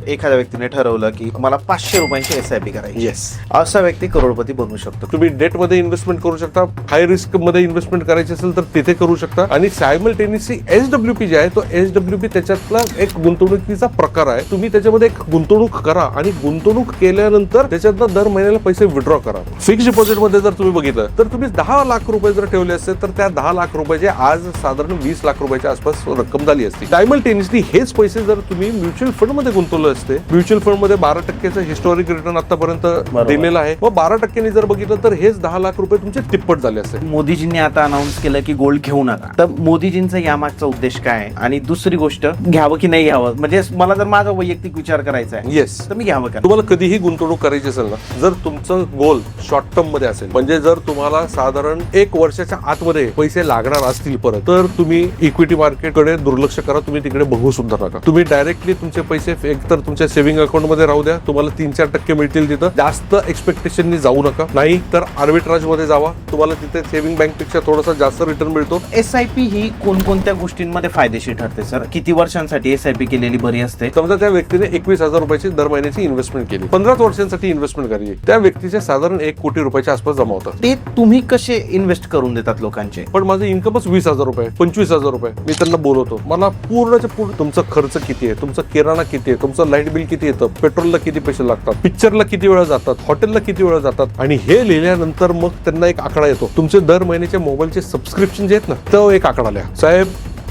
एखाद्या व्यक्तीने ठरवलं की मला 500 रुपयांची SIP करायची, येस, असा व्यक्ती करोडपती बनू शकतो. तुम्ही डेट मध्ये इन्व्हेस्टमेंट करू शकता, हाय रिस्क मध्ये इन्व्हेस्टमेंट करायची असेल तर तिथे करू शकता. आणि सायमल्टेनियसली SWP जे आहे तो SWP त्याच्यातला एक गुंतवणुकीचा प्रकार आहे. तुम्ही त्याच्यामध्ये एक गुंतवणूक करा आणि गुंतवणूक केल्यानंतर त्याच्यातनं दर महिन्याला पैसे विड्रॉ करा. फिक्स डिपॉझिट मध्ये जर तुम्ही बघितलं तर तुम्ही 10 लाख रुपये जर ठेवले असते तर त्या 10 लाख रुपयाचे आज साधारण 20 लाख रुपयाच्या आसपास रक्कम झाली असती. सायमल्टेनियसली हेच पैसे जर तुम्ही म्युच्युअल फंड मध्ये गुंतवले असते, म्युच्युअल फंड मध्ये 12% हिस्टॉरिक रिटर्न आतापर्यंत दिलेला आहे, व 12% जर बघितलं तर हेच 10 लाख रुपये तुमचे तिप्पट झाले असते. मोदीजींनी आता अनाऊन्स केलं की गोल्ड घेऊ नका, तर मोदीजींचा यामागचा उद्देश काय आहे? आणि दुसरी गोष्ट, घ्यावं की नाही घ्यावं, म्हणजे मला जर माझा वैयक्तिक विचार करायचा आहे येस, तर मी घ्यावं का? तुम्हाला कधीही गुंतवणूक करायची असेल ना, जर तुमचं गोल शॉर्ट टर्म मध्ये असेल, म्हणजे जर तुम्हाला साधारण 1 वर्षाच्या आतमध्ये पैसे लागणार असतील परत, तर तुम्ही इक्विटी मार्केटकडे दुर्लक्ष करा. तुम्ही तिकडे बघू सुद्धा नका. तुम्ही डायरेक्टली तुमचे पैसे एकतर तुमच्या सेव्हिंग अकाउंट मध्ये राहू द्या, तुम्हाला 3-4% मिळतील तिथं. जास्त एक्सपेक्टेशननी जाऊ नका, नाही तर आर्बिट्राज मध्ये जावा, तुम्हाला तिथे सेव्हिंग बँक पेक्षा थोडासा जास्त रिटर्न मिळतो. SIP ही कोणकोणत्या गोष्टींमध्ये फायदेशीर ठरते सर? किती वर्षांसाठी SIP केलेली बरी असते? समजा त्या व्यक्तीने 21,000 रुपयाची दर महिन्याची इन्व्हेस्टमेंट केली, 15 वर्षांसाठी इन्व्हेस्टमेंट करायची, त्या व्यक्तीचे साधारण 1 कोटी रुपयाच्या आसपास जमा होतात. ते तुम्ही कसे इन्व्हेस्ट करून देतात लोकांचे? पण माझं इन्कमच 20,000 रुपये, 25,000 रुपये. मी त्यांना बोलवतो, मला पूर्णच्या पूर्ण तुमचा खर्च किती आहे, तुमचा किराणा किती आहे, तुमचं लाईट बिल किती येतं, पेट्रोलला किती पैसे लागतात, पिक्चरला किती वेळा जातात, हॉटेलला किती वेळा जातात, आणि हे लिहिल्यानंतर मग त्यांना एक आकडा येतो. तुमचे दर महिन्याचे मोबाईलचे सबस्क्रिप्शन जे आहेत ना, तो एक आकडा लिहा. साहेब,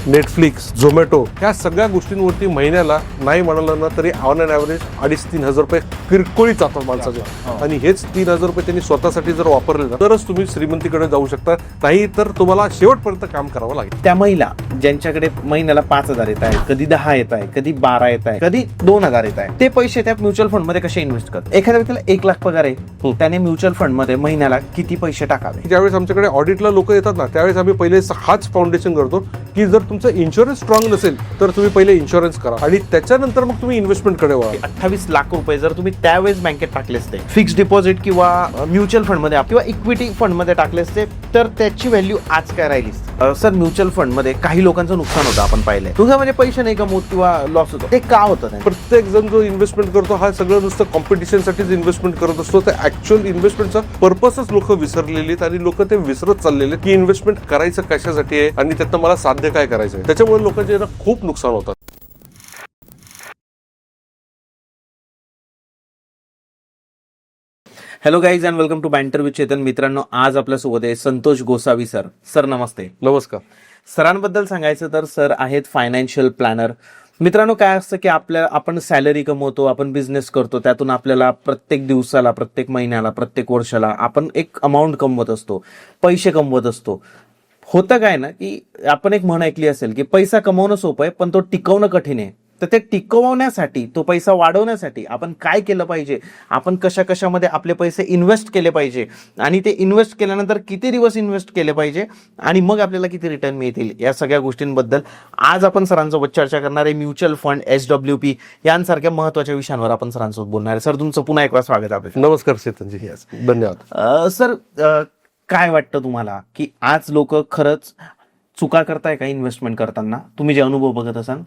नेटफ्लिक्स, झोमॅटो, ह्या सगळ्या गोष्टींवरती महिन्याला नाही म्हणालं ना तरी ऑन अन ॲव्हरेज 2,500-3,000 रुपये किरकोळी जातात माणसाचे. आणि हेच 3,000 रुपये त्यांनी स्वतःसाठी जर वापरले ना तरच तुम्ही श्रीमंतीकडे जाऊ शकता, नाही तर तुम्हाला शेवटपर्यंत काम करावं लागेल. त्या महिला ज्यांच्याकडे महिन्याला 5,000 येत आहे, कधी 10 येत आहे, कधी 12 येत आहे, कधी 2,000 येत आहे, ते पैसे त्या म्युच्युअल फंड मध्ये कसे इन्व्हेस्ट करतात? एखाद्या व्यक्तीला 1 लाख पगार आहे, त्याने म्युच्युअल फंड मध्ये महिन्याला किती पैसे टाकावे? ज्यावेळेस आमच्याकडे ऑडिटला लोक येतात ना, त्यावेळेस आम्ही पहिले हाच फाउंडेशन करतो की जर तुमचं इन्शुरन्स स्ट्रॉंग नसेल तर तुम्ही पहिले इन्शुरन्स करा आणि त्याच्यानंतर मग तुम्ही इन्व्हेस्टमेंट कडे वळा. 28 लाख रुपये जर तुम्ही त्यावेळेस बँकेत टाकले असते, फिक्स डिपॉझिट किंवा म्युच्युअल फंड मध्ये किंवा इक्विटी फंड मध्ये टाकले असते, तर त्याची व्हॅल्यू आज काय राहिली? सर, म्युच्युअल फंड मध्ये काही लोकांचं नुकसान होतं, आपण पाहिलंय. तुझं म्हणजे पैसे नाही कमवत किंवा लॉस होतो, ते का होतं? प्रत्येक जण जो इन्व्हेस्टमेंट करतो हा सगळं नुसतं कॉम्पिटिशन साठीच इन्व्हेस्टमेंट करत असतो. तर ऍक्च्युअल इन्व्हेस्टमेंटचा पर्पजच लोक विसरलेली आहेत आणि लोक ते विसरत चाललेले की इन्व्हेस्टमेंट करायचं कशासाठी आहे आणि त्यातनं मला साध्य काय करायचं आहे. त्याच्यामुळे लोकांचे खूप नुकसान होतात. Hello guys and welcome to banter with Chetan. मित्रांनो, आज आपल्यासोबत आहे संतोष गोसावी सर. सर नमस्ते. नमस्कार. सरांबद्दल सांगायचं तर सर आहेत फायनान्शियल प्लॅनर. मित्रांनो, काय असतं की आपण सॅलरी कमवतो, आपण बिझनेस करतो, त्यातून आपल्याला प्रत्येक दिवसाला, प्रत्येक महिन्याला, प्रत्येक वर्षाला आपण एक अमाऊंट कमवत असतो, पैसे कमवत असतो. होतं काय ना की आपण एक म्हण ऐकली असेल की पैसा कमवणं सोपं आहे पण तो टिकवणं कठीण आहे. तर ते टिकवण्यासाठी, तो पैसा वाढवण्यासाठी आपण काय केलं पाहिजे, आपण कशामध्ये आपले पैसे इन्व्हेस्ट केले पाहिजे आणि ते इन्व्हेस्ट केल्यानंतर किती दिवस इन्व्हेस्ट केले पाहिजे आणि मग आपल्याला किती रिटर्न मिळतील, या सगळ्या गोष्टींबद्दल आज आपण सरांसोबत चर्चा करणार आहे. म्युच्युअल फंड, SWP यांसारख्या महत्त्वाच्या विषयांवर आपण सरांसोबत बोलणार आहे. सर, तुमचं पुन्हा एकदा स्वागत आहे. नमस्कार चेतनजी. धन्यवाद. सर, काय वाटतं तुम्हाला की आज लोक खरंच चुका करताय का इन्व्हेस्टमेंट करताना? तुम्ही जे अनुभव बघत असाल.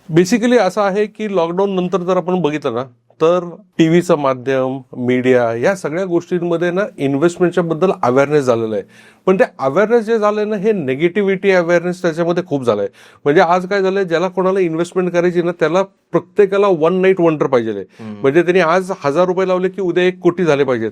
बेसिकली असं आहे की लॉकडाऊन नंतर जर आपण बघितलं ना तर टीव्हीचं माध्यम, मीडिया, या सगळ्या गोष्टींमध्ये ना इन्व्हेस्टमेंटच्या बद्दल अवेअरनेस झालेलं आहे. पण ते अवेअरनेस जे झालंय ना, हे निगेटिव्हिटी अवेअरनेस त्याच्यामध्ये खूप झालंय. म्हणजे आज काय झालंय, ज्याला कोणाला इन्व्हेस्टमेंट करायची ना त्याला प्रत्येकाला 1 नाईट वंडर पाहिजे. म्हणजे त्यांनी आज 1,000 रुपये लावले की उद्या 1 कोटी झाले पाहिजेत.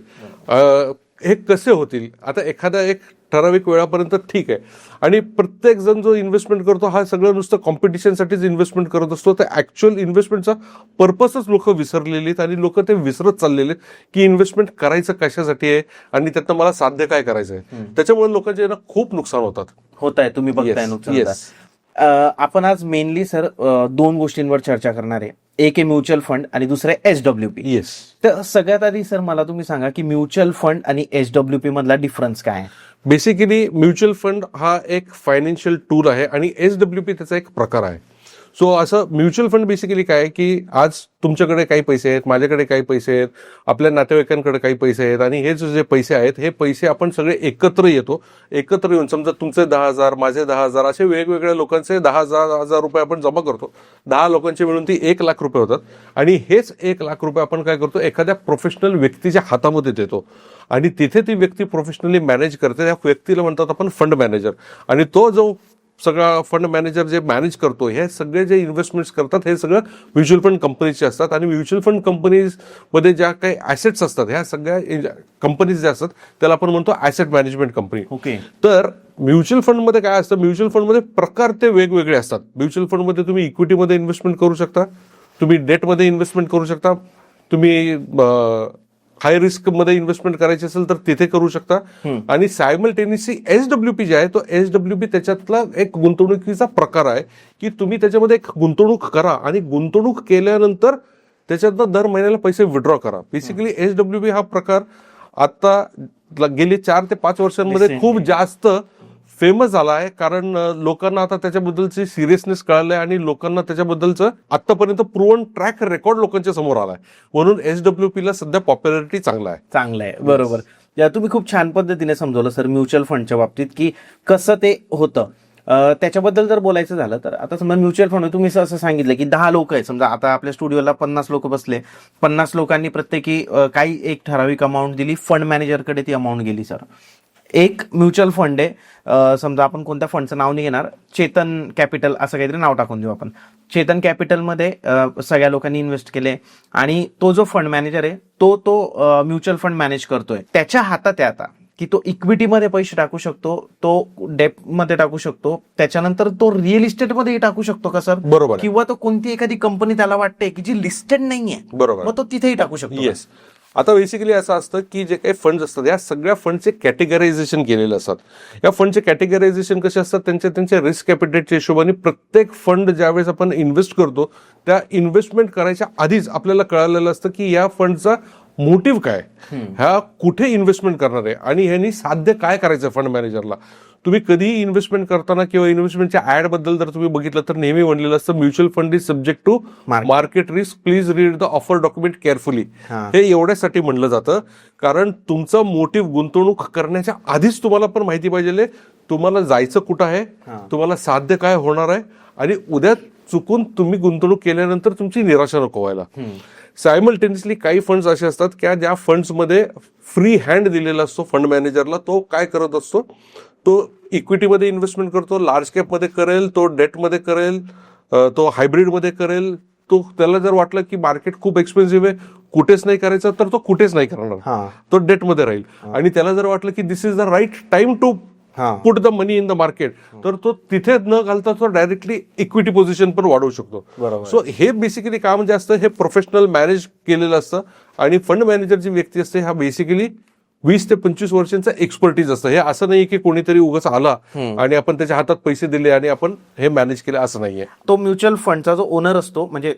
हे कसे होतील? आता एखाद्या एक ठराविक वेळापर्यंत ठीक आहे, आणि प्रत्येक जण जो इन्व्हेस्टमेंट करतो हा सगळं नुसतं कॉम्पिटिशनसाठीच इन्व्हेस्टमेंट करत असतो. तर ऍक्च्युअल इन्व्हेस्टमेंटचा पर्पजच लोक विसरलेली आहेत आणि लोक ते विसरत चाललेले की इन्व्हेस्टमेंट करायचं कशासाठी आहे आणि त्यातनं मला साध्य काय करायचं आहे. त्याच्यामुळे लोकांचे ना खूप नुकसान होत आहे. तुम्ही बघताय नुकसान. आपण आज मेनली सर 2 गोष्टींवर चर्चा करणार आहे. एक आहे म्युच्युअल फंड आणि दुसरं आहे SWP. येस. तर सगळ्यात आधी सर मला तुम्ही सांगा की म्युच्युअल फंड आणि SWP मधला डिफरन्स काय आहे? बेसिकली म्युच्युअल फंड हा एक फायनान्शियल टूल आहे आणि SWP त्याचा एक प्रकार आहे. सो असं म्युच्युअल फंड बेसिकली काय आहे की आज तुमच्याकडे काही पैसे आहेत, माझ्याकडे काही पैसे आहेत, आपल्या नातेवाईकांकडे काही पैसे आहेत, आणि हे जे पैसे आहेत हे पैसे आपण सगळे एकत्र येऊन समजा तुमचे 10,000, माझे 10,000, असे वेगवेगळ्या लोकांचे 10,000 रुपये आपण जमा करतो. 10 लोकांचे मिळून ती 1,00,000 रुपये होतात, आणि हेच 1,00,000 रुपये आपण काय करतो, एखाद्या प्रोफेशनल व्यक्तीच्या हातामध्ये देतो, आणि तिथे ती व्यक्ती प्रोफेशनली मॅनेज करते. त्या व्यक्तीला म्हणतात आपण फंड मॅनेजर. आणि तो जो सगळा फंड मॅनेजर जे मॅनेज करतो, हे सगळे जे इन्व्हेस्टमेंट्स करतात हे सगळं म्युच्युअल फंड कंपनीचे असतात. आणि म्युच्युअल फंड कंपनीजमध्ये ज्या काही ऍसेट्स असतात, ह्या सगळ्या कंपनीज ज्या असतात त्याला आपण म्हणतो ऍसेट मॅनेजमेंट कंपनी. ओके. तर म्युच्युअल फंडमध्ये काय असतं, म्युच्युअल फंडमध्ये प्रकार ते वेगवेगळे असतात. म्युच्युअल फंडमध्ये तुम्ही इक्विटीमध्ये इन्व्हेस्टमेंट करू शकता, तुम्ही डेटमध्ये इन्व्हेस्टमेंट करू शकता, तुम्ही हाय रिस्क मध्ये इन्व्हेस्टमेंट करायची असेल तर तिथे करू शकता. आणि सायमल्टेनियसली एसडब्ल्यूपी जे आहे तो एसडब्ल्यूपी त्याच्यातला एक गुंतवणुकीचा प्रकार आहे की तुम्ही त्याच्यामध्ये एक गुंतवणूक करा, आणि गुंतवणूक केल्यानंतर त्याच्यातनं दर महिन्याला पैसे विड्रॉ करा. बेसिकली एसडब्ल्यूपी हा प्रकार आता गेली 4 ते 5 वर्षांमध्ये खूप जास्त फेमस झाला आहे, कारण लोकांना आता त्याच्याबद्दलची सिरियसनेस कळालंय आणि लोकांना त्याच्याबद्दलचं आतापर्यंत प्रूव्हन ट्रॅक रेकॉर्ड लोकांच्या समोर आलाय, म्हणून एसडब्ल्यूपी ला सध्या पॉप्युलरिटी चांगला आहे. बरोबर. या तुम्ही खूप छान पद्धतीने समजवलं सर म्युच्युअल फंडच्या बाबतीत की कसं ते होतं. त्याच्याबद्दल जर बोलायचं झालं तर आता समजा म्युच्युअल फंड तुम्ही असं सांगितलं की 10 लोक आहेत, समजा आता आपल्या स्टुडिओला 50 लोक बसले, 50 लोकांनी प्रत्येकी काही एक ठराविक अमाऊंट दिली, फंड मॅनेजरकडे ती अमाऊंट गेली. सर एक म्युच्युअल फंड आहे, समजा आपण कोणत्या फंडचं नाव नाही घेणार, चेतन कॅपिटल असं काहीतरी नाव टाकून देऊ आपण. चेतन कॅपिटलमध्ये सगळ्या लोकांनी इन्व्हेस्ट केले, आणि तो जो फंड मॅनेजर आहे तो म्युच्युअल फंड मॅनेज करतोय. त्याच्या हातात आहे आता की तो इक्विटीमध्ये पैसे टाकू शकतो, तो डेप्टमध्ये टाकू शकतो, त्याच्यानंतर तो रिअल इस्टेटमध्येही टाकू शकतो का सर? बरोबर. किंवा तो कोणती एखादी कंपनी त्याला वाटते की जी लिस्टेड नाहीये, बरोबर, मग तो तिथेही टाकू शकतो. येस. आता बेसिकली असं असतं की जे काही फंड असतात या सगळ्या फंडचे कॅटेगरायझेशन केलेले असतात. या फंडचे कॅटेगरायझेशन कसे असतात, त्यांच्या रिस्क कॅपिटलच्या हिशोबाने प्रत्येक फंड ज्यावेळेस आपण इन्व्हेस्ट करतो त्या इन्व्हेस्टमेंट करायच्या आधीच आपल्याला कळालेलं असतं की या फंडचा मोटिव्ह काय, ह्या कुठे इन्व्हेस्टमेंट करणार आहे, आणि ह्यांनी साध्य काय करायचं फंड मॅनेजरला. तुम्ही कधीही इन्व्हेस्टमेंट करताना किंवा इन्व्हेस्टमेंटच्या ऍड बद्दल जर तुम्ही बघितलं तर नेहमी म्हणलेलं असतं mutual fund is subject to market risk, please read the offer document carefully. हे एवढ्यासाठी म्हणलं जातं कारण तुमचा मोटिव्ह गुंतवणूक करण्याच्या आधीच तुम्हाला पण माहिती पाहिजे तुम्हाला जायचं कुठं आहे, तुम्हाला साध्य काय होणार आहे, आणि उद्या चुकून तुम्ही गुंतवणूक केल्यानंतर तुमची निराशा नको व्हायला. सायमल्टेनियसली काही फंड्स असे असतात की ज्या फंड्समध्ये फ्री हँड दिलेला असतो फंड मॅनेजरला. तो काय करत असतो, तो इक्विटीमध्ये इन्व्हेस्टमेंट करतो, लार्ज कॅपमध्ये करेल, तो डेटमध्ये करेल, तो हायब्रिडमध्ये करेल. तो त्याला जर वाटलं की मार्केट खूप एक्सपेन्सिव्ह आहे, कुठेच नाही करायचं, तर तो कुठेच नाही करणार, तो डेटमध्ये राहील. आणि त्याला जर वाटलं की this is the right time to put the money in the market, तर तो तिथे न घालता तो डायरेक्टली इक्विटी पोझिशन पण वाढवू शकतो. सो हे बेसिकली काम जे असतं हे प्रोफेशनल मॅनेज केलेलं असतं, आणि फंड मॅनेजर जी व्यक्ती असते हा बेसिकली 20 ते 25 वर्षांचा एक्सपर्टीज असतं. हे असं नाही की कोणीतरी उगाच आला आणि आपण त्याच्या हातात पैसे दिले आणि आपण हे मॅनेज केले, असं नाहीये. तो म्युच्युअल फंडचा जो ओनर असतो म्हणजे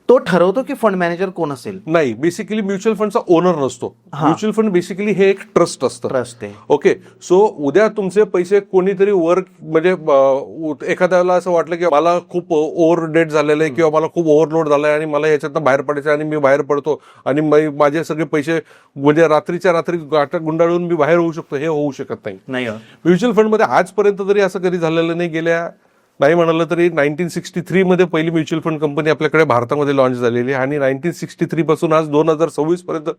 तो ठरवतो की फंड मॅनेजर कोण असेल? नाही, बेसिकली म्युच्युअल फंडचा ओनर नसतो. म्युच्युअल फंड बेसिकली हे एक ट्रस्ट असतं. ट्रस्ट आहे. ओके. सो उद्या तुमचे पैसे कोणीतरी म्हणजे एखाद्याला असं वाटलं की मला खूप ओव्हर डेट झालेलं आहे किंवा मला खूप ओव्हरलोड झालाय आणि मला याच्यातनं बाहेर पडायचं, आणि मी बाहेर पडतो आणि माझे सगळे पैसे म्हणजे रात्रीच्या रात्री गाठा गुंडाळून मी बाहेर होऊ शकतो, हे होऊ शकत नाही. म्युच्युअल फंडमध्ये आजपर्यंत तरी असं कधी झालेलं नाही. गेल्या नाही म्हणालं तरी 1963 मध्ये पहिली म्युच्युअल फंड कंपनी आपल्याकडे भारतामध्ये लॉन्च झालेली, आणि 1963 पासून आज 2026 पर्यंत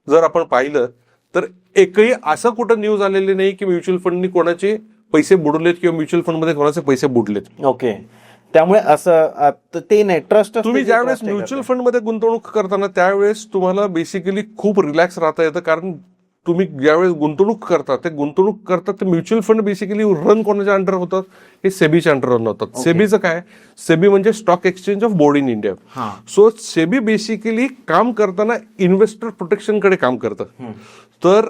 जर आपण पाहिलं तर एकही असं कुठं न्यूज आलेली नाही की म्युच्युअल फंडनी कोणाचे पैसे बुडलेत किंवा म्युच्युअल फंडमध्ये कोणाचे पैसे बुडलेत. ओके. त्यामुळे असं ते नाही, ट्रस्ट. तुम्ही ज्यावेळेस म्युच्युअल फंडमध्ये गुंतवणूक करताना त्यावेळेस तुम्हाला बेसिकली खूप रिलॅक्स राहता येतं, कारण तुम्ही ज्यावेळेस गुंतवणूक करता ते म्युच्युअल फंड बेसिकली रन कोणाच्या अंडर होतात, हे सेबीच्या अंडर रन होतात. सेबीचं काय, सेबी म्हणजे stock exchange of board in India. So SEBI basically काम करताना इन्व्हेस्टर प्रोटेक्शनकडे काम करतं. तर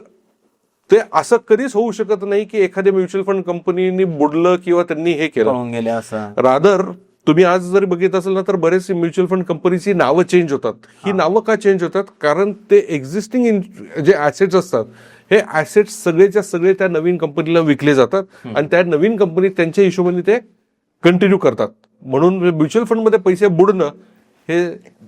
ते असं कधीच होऊ शकत नाही की एखाद्या म्युच्युअल फंड कंपनीने बुडलं किंवा त्यांनी हे केलं. रादर तुम्ही आज जर बघित असेल ना तर बरेचसे म्युच्युअल फंड कंपनीची नावं चेंज होतात. ही नावं का चेंज होतात, कारण ते एक्झिस्टिंग जे ऍसेट्स असतात हे ऍसेट्स सगळेच्या सगळे त्या नवीन कंपनीला विकले जातात, आणि त्या नवीन कंपनी त्यांच्या हिशोबाने ते कंटिन्यू करतात. म्हणून म्युच्युअल फंड मध्ये पैसे बुडणं हे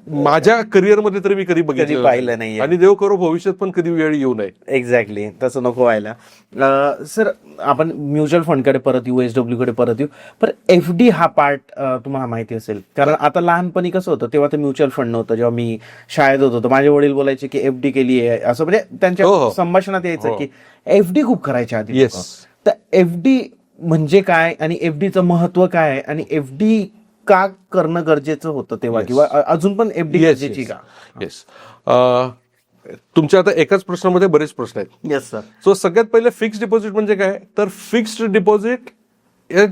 माझ्या करिअरमध्ये तरी मी कधी बघितलं पाहिलं नाहीये. आणि देव करो भविष्यात पण कधी वेळ येऊ नये. एक्झॅक्टली, तसं नको व्हायला. सर, आपण म्युच्युअल फंडकडे परत येऊ, एसडब्ल्यू कडे परत येऊ. पण एफडी हा पार्ट तुम्हाला माहिती असेल, कारण आता लहानपणी कसं होतं, तेव्हा ते म्युच्युअल फंड नव्हतं. जेव्हा मी शाळेत होतो तर माझे वडील बोलायचे की एफडी केली आहे, असं म्हणजे त्यांच्या संभाषणात यायचं की एफडी खूप करायच्या आधी. येस. तर एफडी म्हणजे काय आणि एफडीचं महत्व काय आहे आणि एफडी का करणं गरजेचं होतं तेव्हा, किंवा अजून पण एफडी गरजेची का? येस. तुमच्या आता एकाच प्रश्नामध्ये बरेच प्रश्न आहेत. Yes sir. सो सगळ्यात पहिले फिक्स्ड डिपॉझिट म्हणजे काय, तर फिक्स्ड डिपॉझिट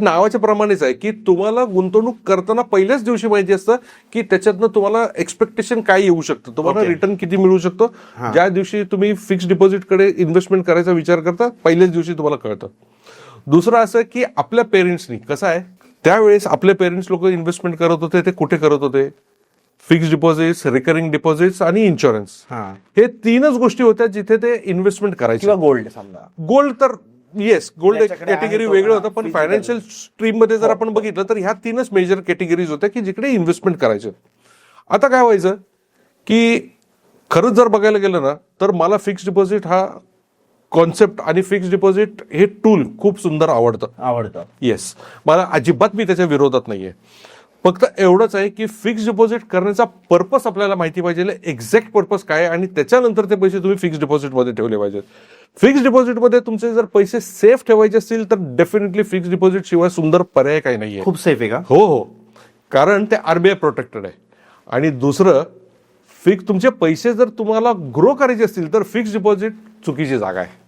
नावाच्या प्रमाणेच आहे की तुम्हाला गुंतवणूक करताना पहिल्याच दिवशी माहिती असतं की त्याच्यातनं तुम्हाला एक्सपेक्टेशन काय येऊ शकतं, तुम्हाला रिटर्न किती मिळू शकतो. ज्या दिवशी तुम्ही फिक्स्ड डिपॉझिट कडे इन्व्हेस्टमेंट करायचा विचार करता पहिल्याच दिवशी तुम्हाला कळतं. दुसरं असं की आपल्या पेरेंट्सनी कसं आहे, त्यावेळेस आपले पेरेंट्स लोक इन्व्हेस्टमेंट करत होते ते कुठे करत होते, फिक्स्ड डिपॉझिट्स, रिकरिंग डिपॉझिट्स आणि इन्शुरन्स. हे तीनच गोष्टी होत्या जिथे ते इन्व्हेस्टमेंट करायचे. किंवा गोल्ड, समजा गोल्ड तर येस, गोल्ड एक कॅटेगरी वेगळं होतं, पण फायनान्शियल स्ट्रीम मध्ये जर आपण बघितलं तर ह्या तीनच मेजर कॅटेगरीज होत्या की जिकडे इन्व्हेस्टमेंट करायचे. आता काय व्हायचं की खरंच जर बघायला गेलं ना तर मला फिक्स्ड डिपॉझिट हा कॉन्सेप्ट आणि फिक्स्ड डिपॉझिट हे टूल खूप सुंदर आवडतं. येस, मला अजिबात मी त्याच्या विरोधात नाहीये. फक्त एवढंच आहे की फिक्स्ड डिपॉझिट करण्याचा पर्पस आपल्याला माहिती पाहिजे, एक्झॅक्ट पर्पस काय, आणि त्याच्यानंतर ते पैसे तुम्ही फिक्स्ड डिपॉझिटमध्ये ठेवले पाहिजेत. फिक्स्ड डिपॉझिटमध्ये तुमचे जर पैसे सेफ ठेवायचे असतील तर डेफिनेटली फिक्स्ड डिपॉझिट शिवाय सुंदर पर्याय काही नाहीये. खूप सेफ आहे का? हो, कारण ते आरबीआय प्रोटेक्टेड आहे. आणि दुसरं, तुमचे पैसे जर तुम्हाला ग्रो करायचे असतील तर फिक्स्ड डिपॉझिट चुकीची जागा आहे.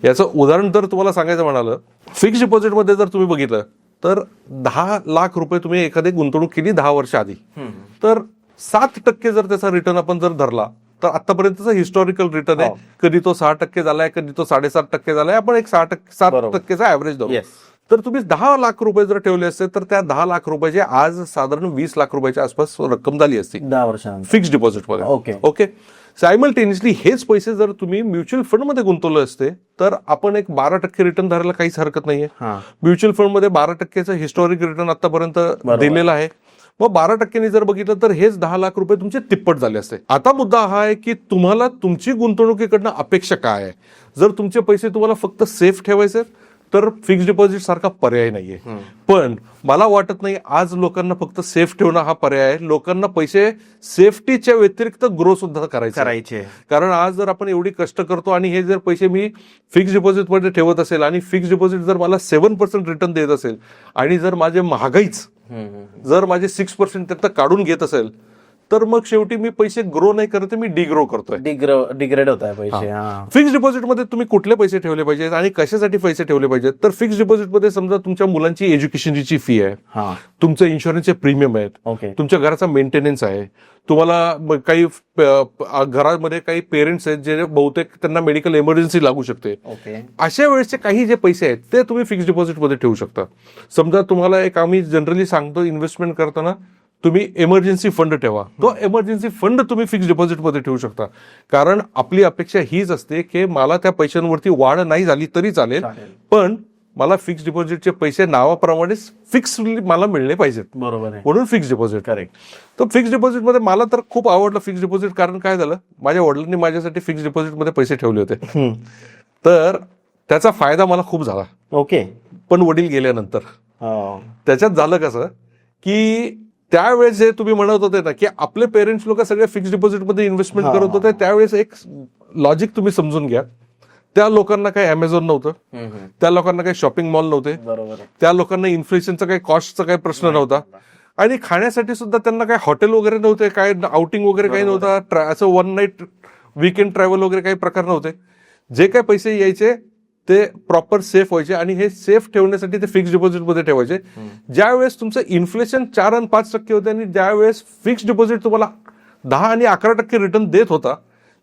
याचं उदाहरण जर तुम्हाला सांगायचं म्हणालं, फिक्स्ड डिपॉझिटमध्ये जर तुम्ही बघितलं तर 10 लाख रुपये तुम्ही एखादी गुंतवणूक केली 10 वर्ष आधी, तर 7% जर त्याचा रिटर्न आपण जर धरला तर आतापर्यंतचा हिस्टॉरिकल रिटर्न आहे. कधी तो 6% झालाय, कधी तो 7.5% झालाय. आपण एक 7%चा ऍव्हरेज धरू. तर तुम्ही 10 लाख रुपये जर ठेवले असते तर त्या 10 लाख रुपयाचे आज साधारण 20 लाख रुपयाच्या आसपास रक्कम झाली असती 10 वर्षांनंतर फिक्स्ड डिपॉझिटमध्ये. ओके. सायमल्टेनियसली हेच पैसे जर तुम्ही म्युच्युअल फंडमध्ये गुंतवले असते तर आपण एक 12% रिटर्न धरायला काहीच हरकत नाहीये. म्युच्युअल फंडमध्ये 12%चं हिस्टॉरिक रिटर्न आतापर्यंत दिलेलं आहे. मग 12% जर बघितलं तर हेच 10 लाख रुपये तुमचे तिप्पट झाले असते. आता मुद्दा हा आहे की तुम्हाला तुमची गुंतवणुकीकडनं अपेक्षा काय आहे. जर तुमचे पैसे तुम्हाला फक्त सेफ ठेवायचे तर फिक्स्ड डिपॉझिट सारखा पर्याय नाहीये. पण मला वाटत नाही आज लोकांना फक्त सेफ ठेवणं हा पर्याय आहे. लोकांना पैसे सेफ्टीच्या व्यतिरिक्त ग्रो सुद्धा करायचे. कारण आज जर आपण एवढी कष्ट करतो आणि हे जर पैसे मी फिक्स्ड डिपॉझिट मध्ये ठेवत असेल आणि फिक्स्ड डिपॉझिट जर मला 7% रिटर्न देत असेल आणि जर माझे महागाईच जर माझे 6% त्यातनं काढून घेत असेल तर मग शेवटी मी पैसे ग्रो नाही करत, मी डिग्रो करतोय, डिग्रेड होत आहे पैसे. फिक्स्ड डिपॉझिटमध्ये तुम्ही कुठले पैसे ठेवले पाहिजेत आणि कशासाठी पैसे ठेवले पाहिजेत, तर फिक्स्ड डिपॉझिटमध्ये समजा तुमच्या मुलांची एज्युकेशनची फी आहे, तुमचे इन्शुरन्सचे प्रीमियम आहेत, तुमच्या घराचा मेंटेनन्स आहे, तुम्हाला काही घरामध्ये काही पेरेंट्स आहेत जे बहुतेक त्यांना मेडिकल इमर्जन्सी लागू शकते. अशा वेळेसचे काही जे पैसे आहेत ते तुम्ही फिक्स्ड डिपॉझिटमध्ये ठेवू शकता. समजा तुम्हाला एक आम्ही जनरली सांगतो इन्व्हेस्टमेंट करताना तुम्ही इमर्जन्सी फंड ठेवा. तो इमर्जन्सी फंड तुम्ही फिक्स्ड डिपॉझिटमध्ये ठेवू शकता. कारण आपली अपेक्षा हीच असते की मला त्या पैशांवरती वाढ नाही झाली तरी चालेल, पण मला फिक्स्ड डिपॉझिटचे पैसे नावाप्रमाणेच फिक्स मला मिळले पाहिजेत. बरोबर आहे. म्हणून फिक्स्ड डिपॉझिट. करेक्ट. तर फिक्स्ड डिपॉझिटमध्ये मला तर खूप आवडलं फिक्स्ड डिपॉझिट. कारण काय झालं, माझ्या वडिलांनी माझ्यासाठी फिक्स्ड डिपॉझिटमध्ये पैसे ठेवले होते तर त्याचा फायदा मला खूप झाला. ओके. पण वडील गेल्यानंतर त्याच्यात झालं कसं की त्यावेळेस जे तुम्ही म्हणत होते ना की आपले पेरेंट्स लोक सगळे फिक्स्ड डिपॉझिटमध्ये इन्व्हेस्टमेंट करत होते, त्यावेळेस एक लॉजिक तुम्ही समजून घ्या. त्या लोकांना काही अमेझॉन नव्हतं, त्या लोकांना काही शॉपिंग मॉल नव्हते, त्या लोकांना इन्फ्लेशनचा काही कॉस्टचा काही प्रश्न नव्हता आणि खाण्यासाठी सुद्धा त्यांना काही हॉटेल वगैरे नव्हते, काय आउटिंग वगैरे काही नव्हता, असं वन नाईट वीकेंड ट्रॅव्हल वगैरे काही प्रकार नव्हते. जे काही पैसे यायचे ते प्रॉपर सेफ व्हायचे आणि हे सेफ ठेवण्यासाठी ते फिक्स्ड डिपॉझिटमध्ये ठेवायचे. ज्यावेळेस तुमचं इन्फ्लेशन 4 आणि 5% होते आणि ज्यावेळेस फिक्स्ड डिपॉझिट तुम्हाला 10 आणि 11% रिटर्न देत होता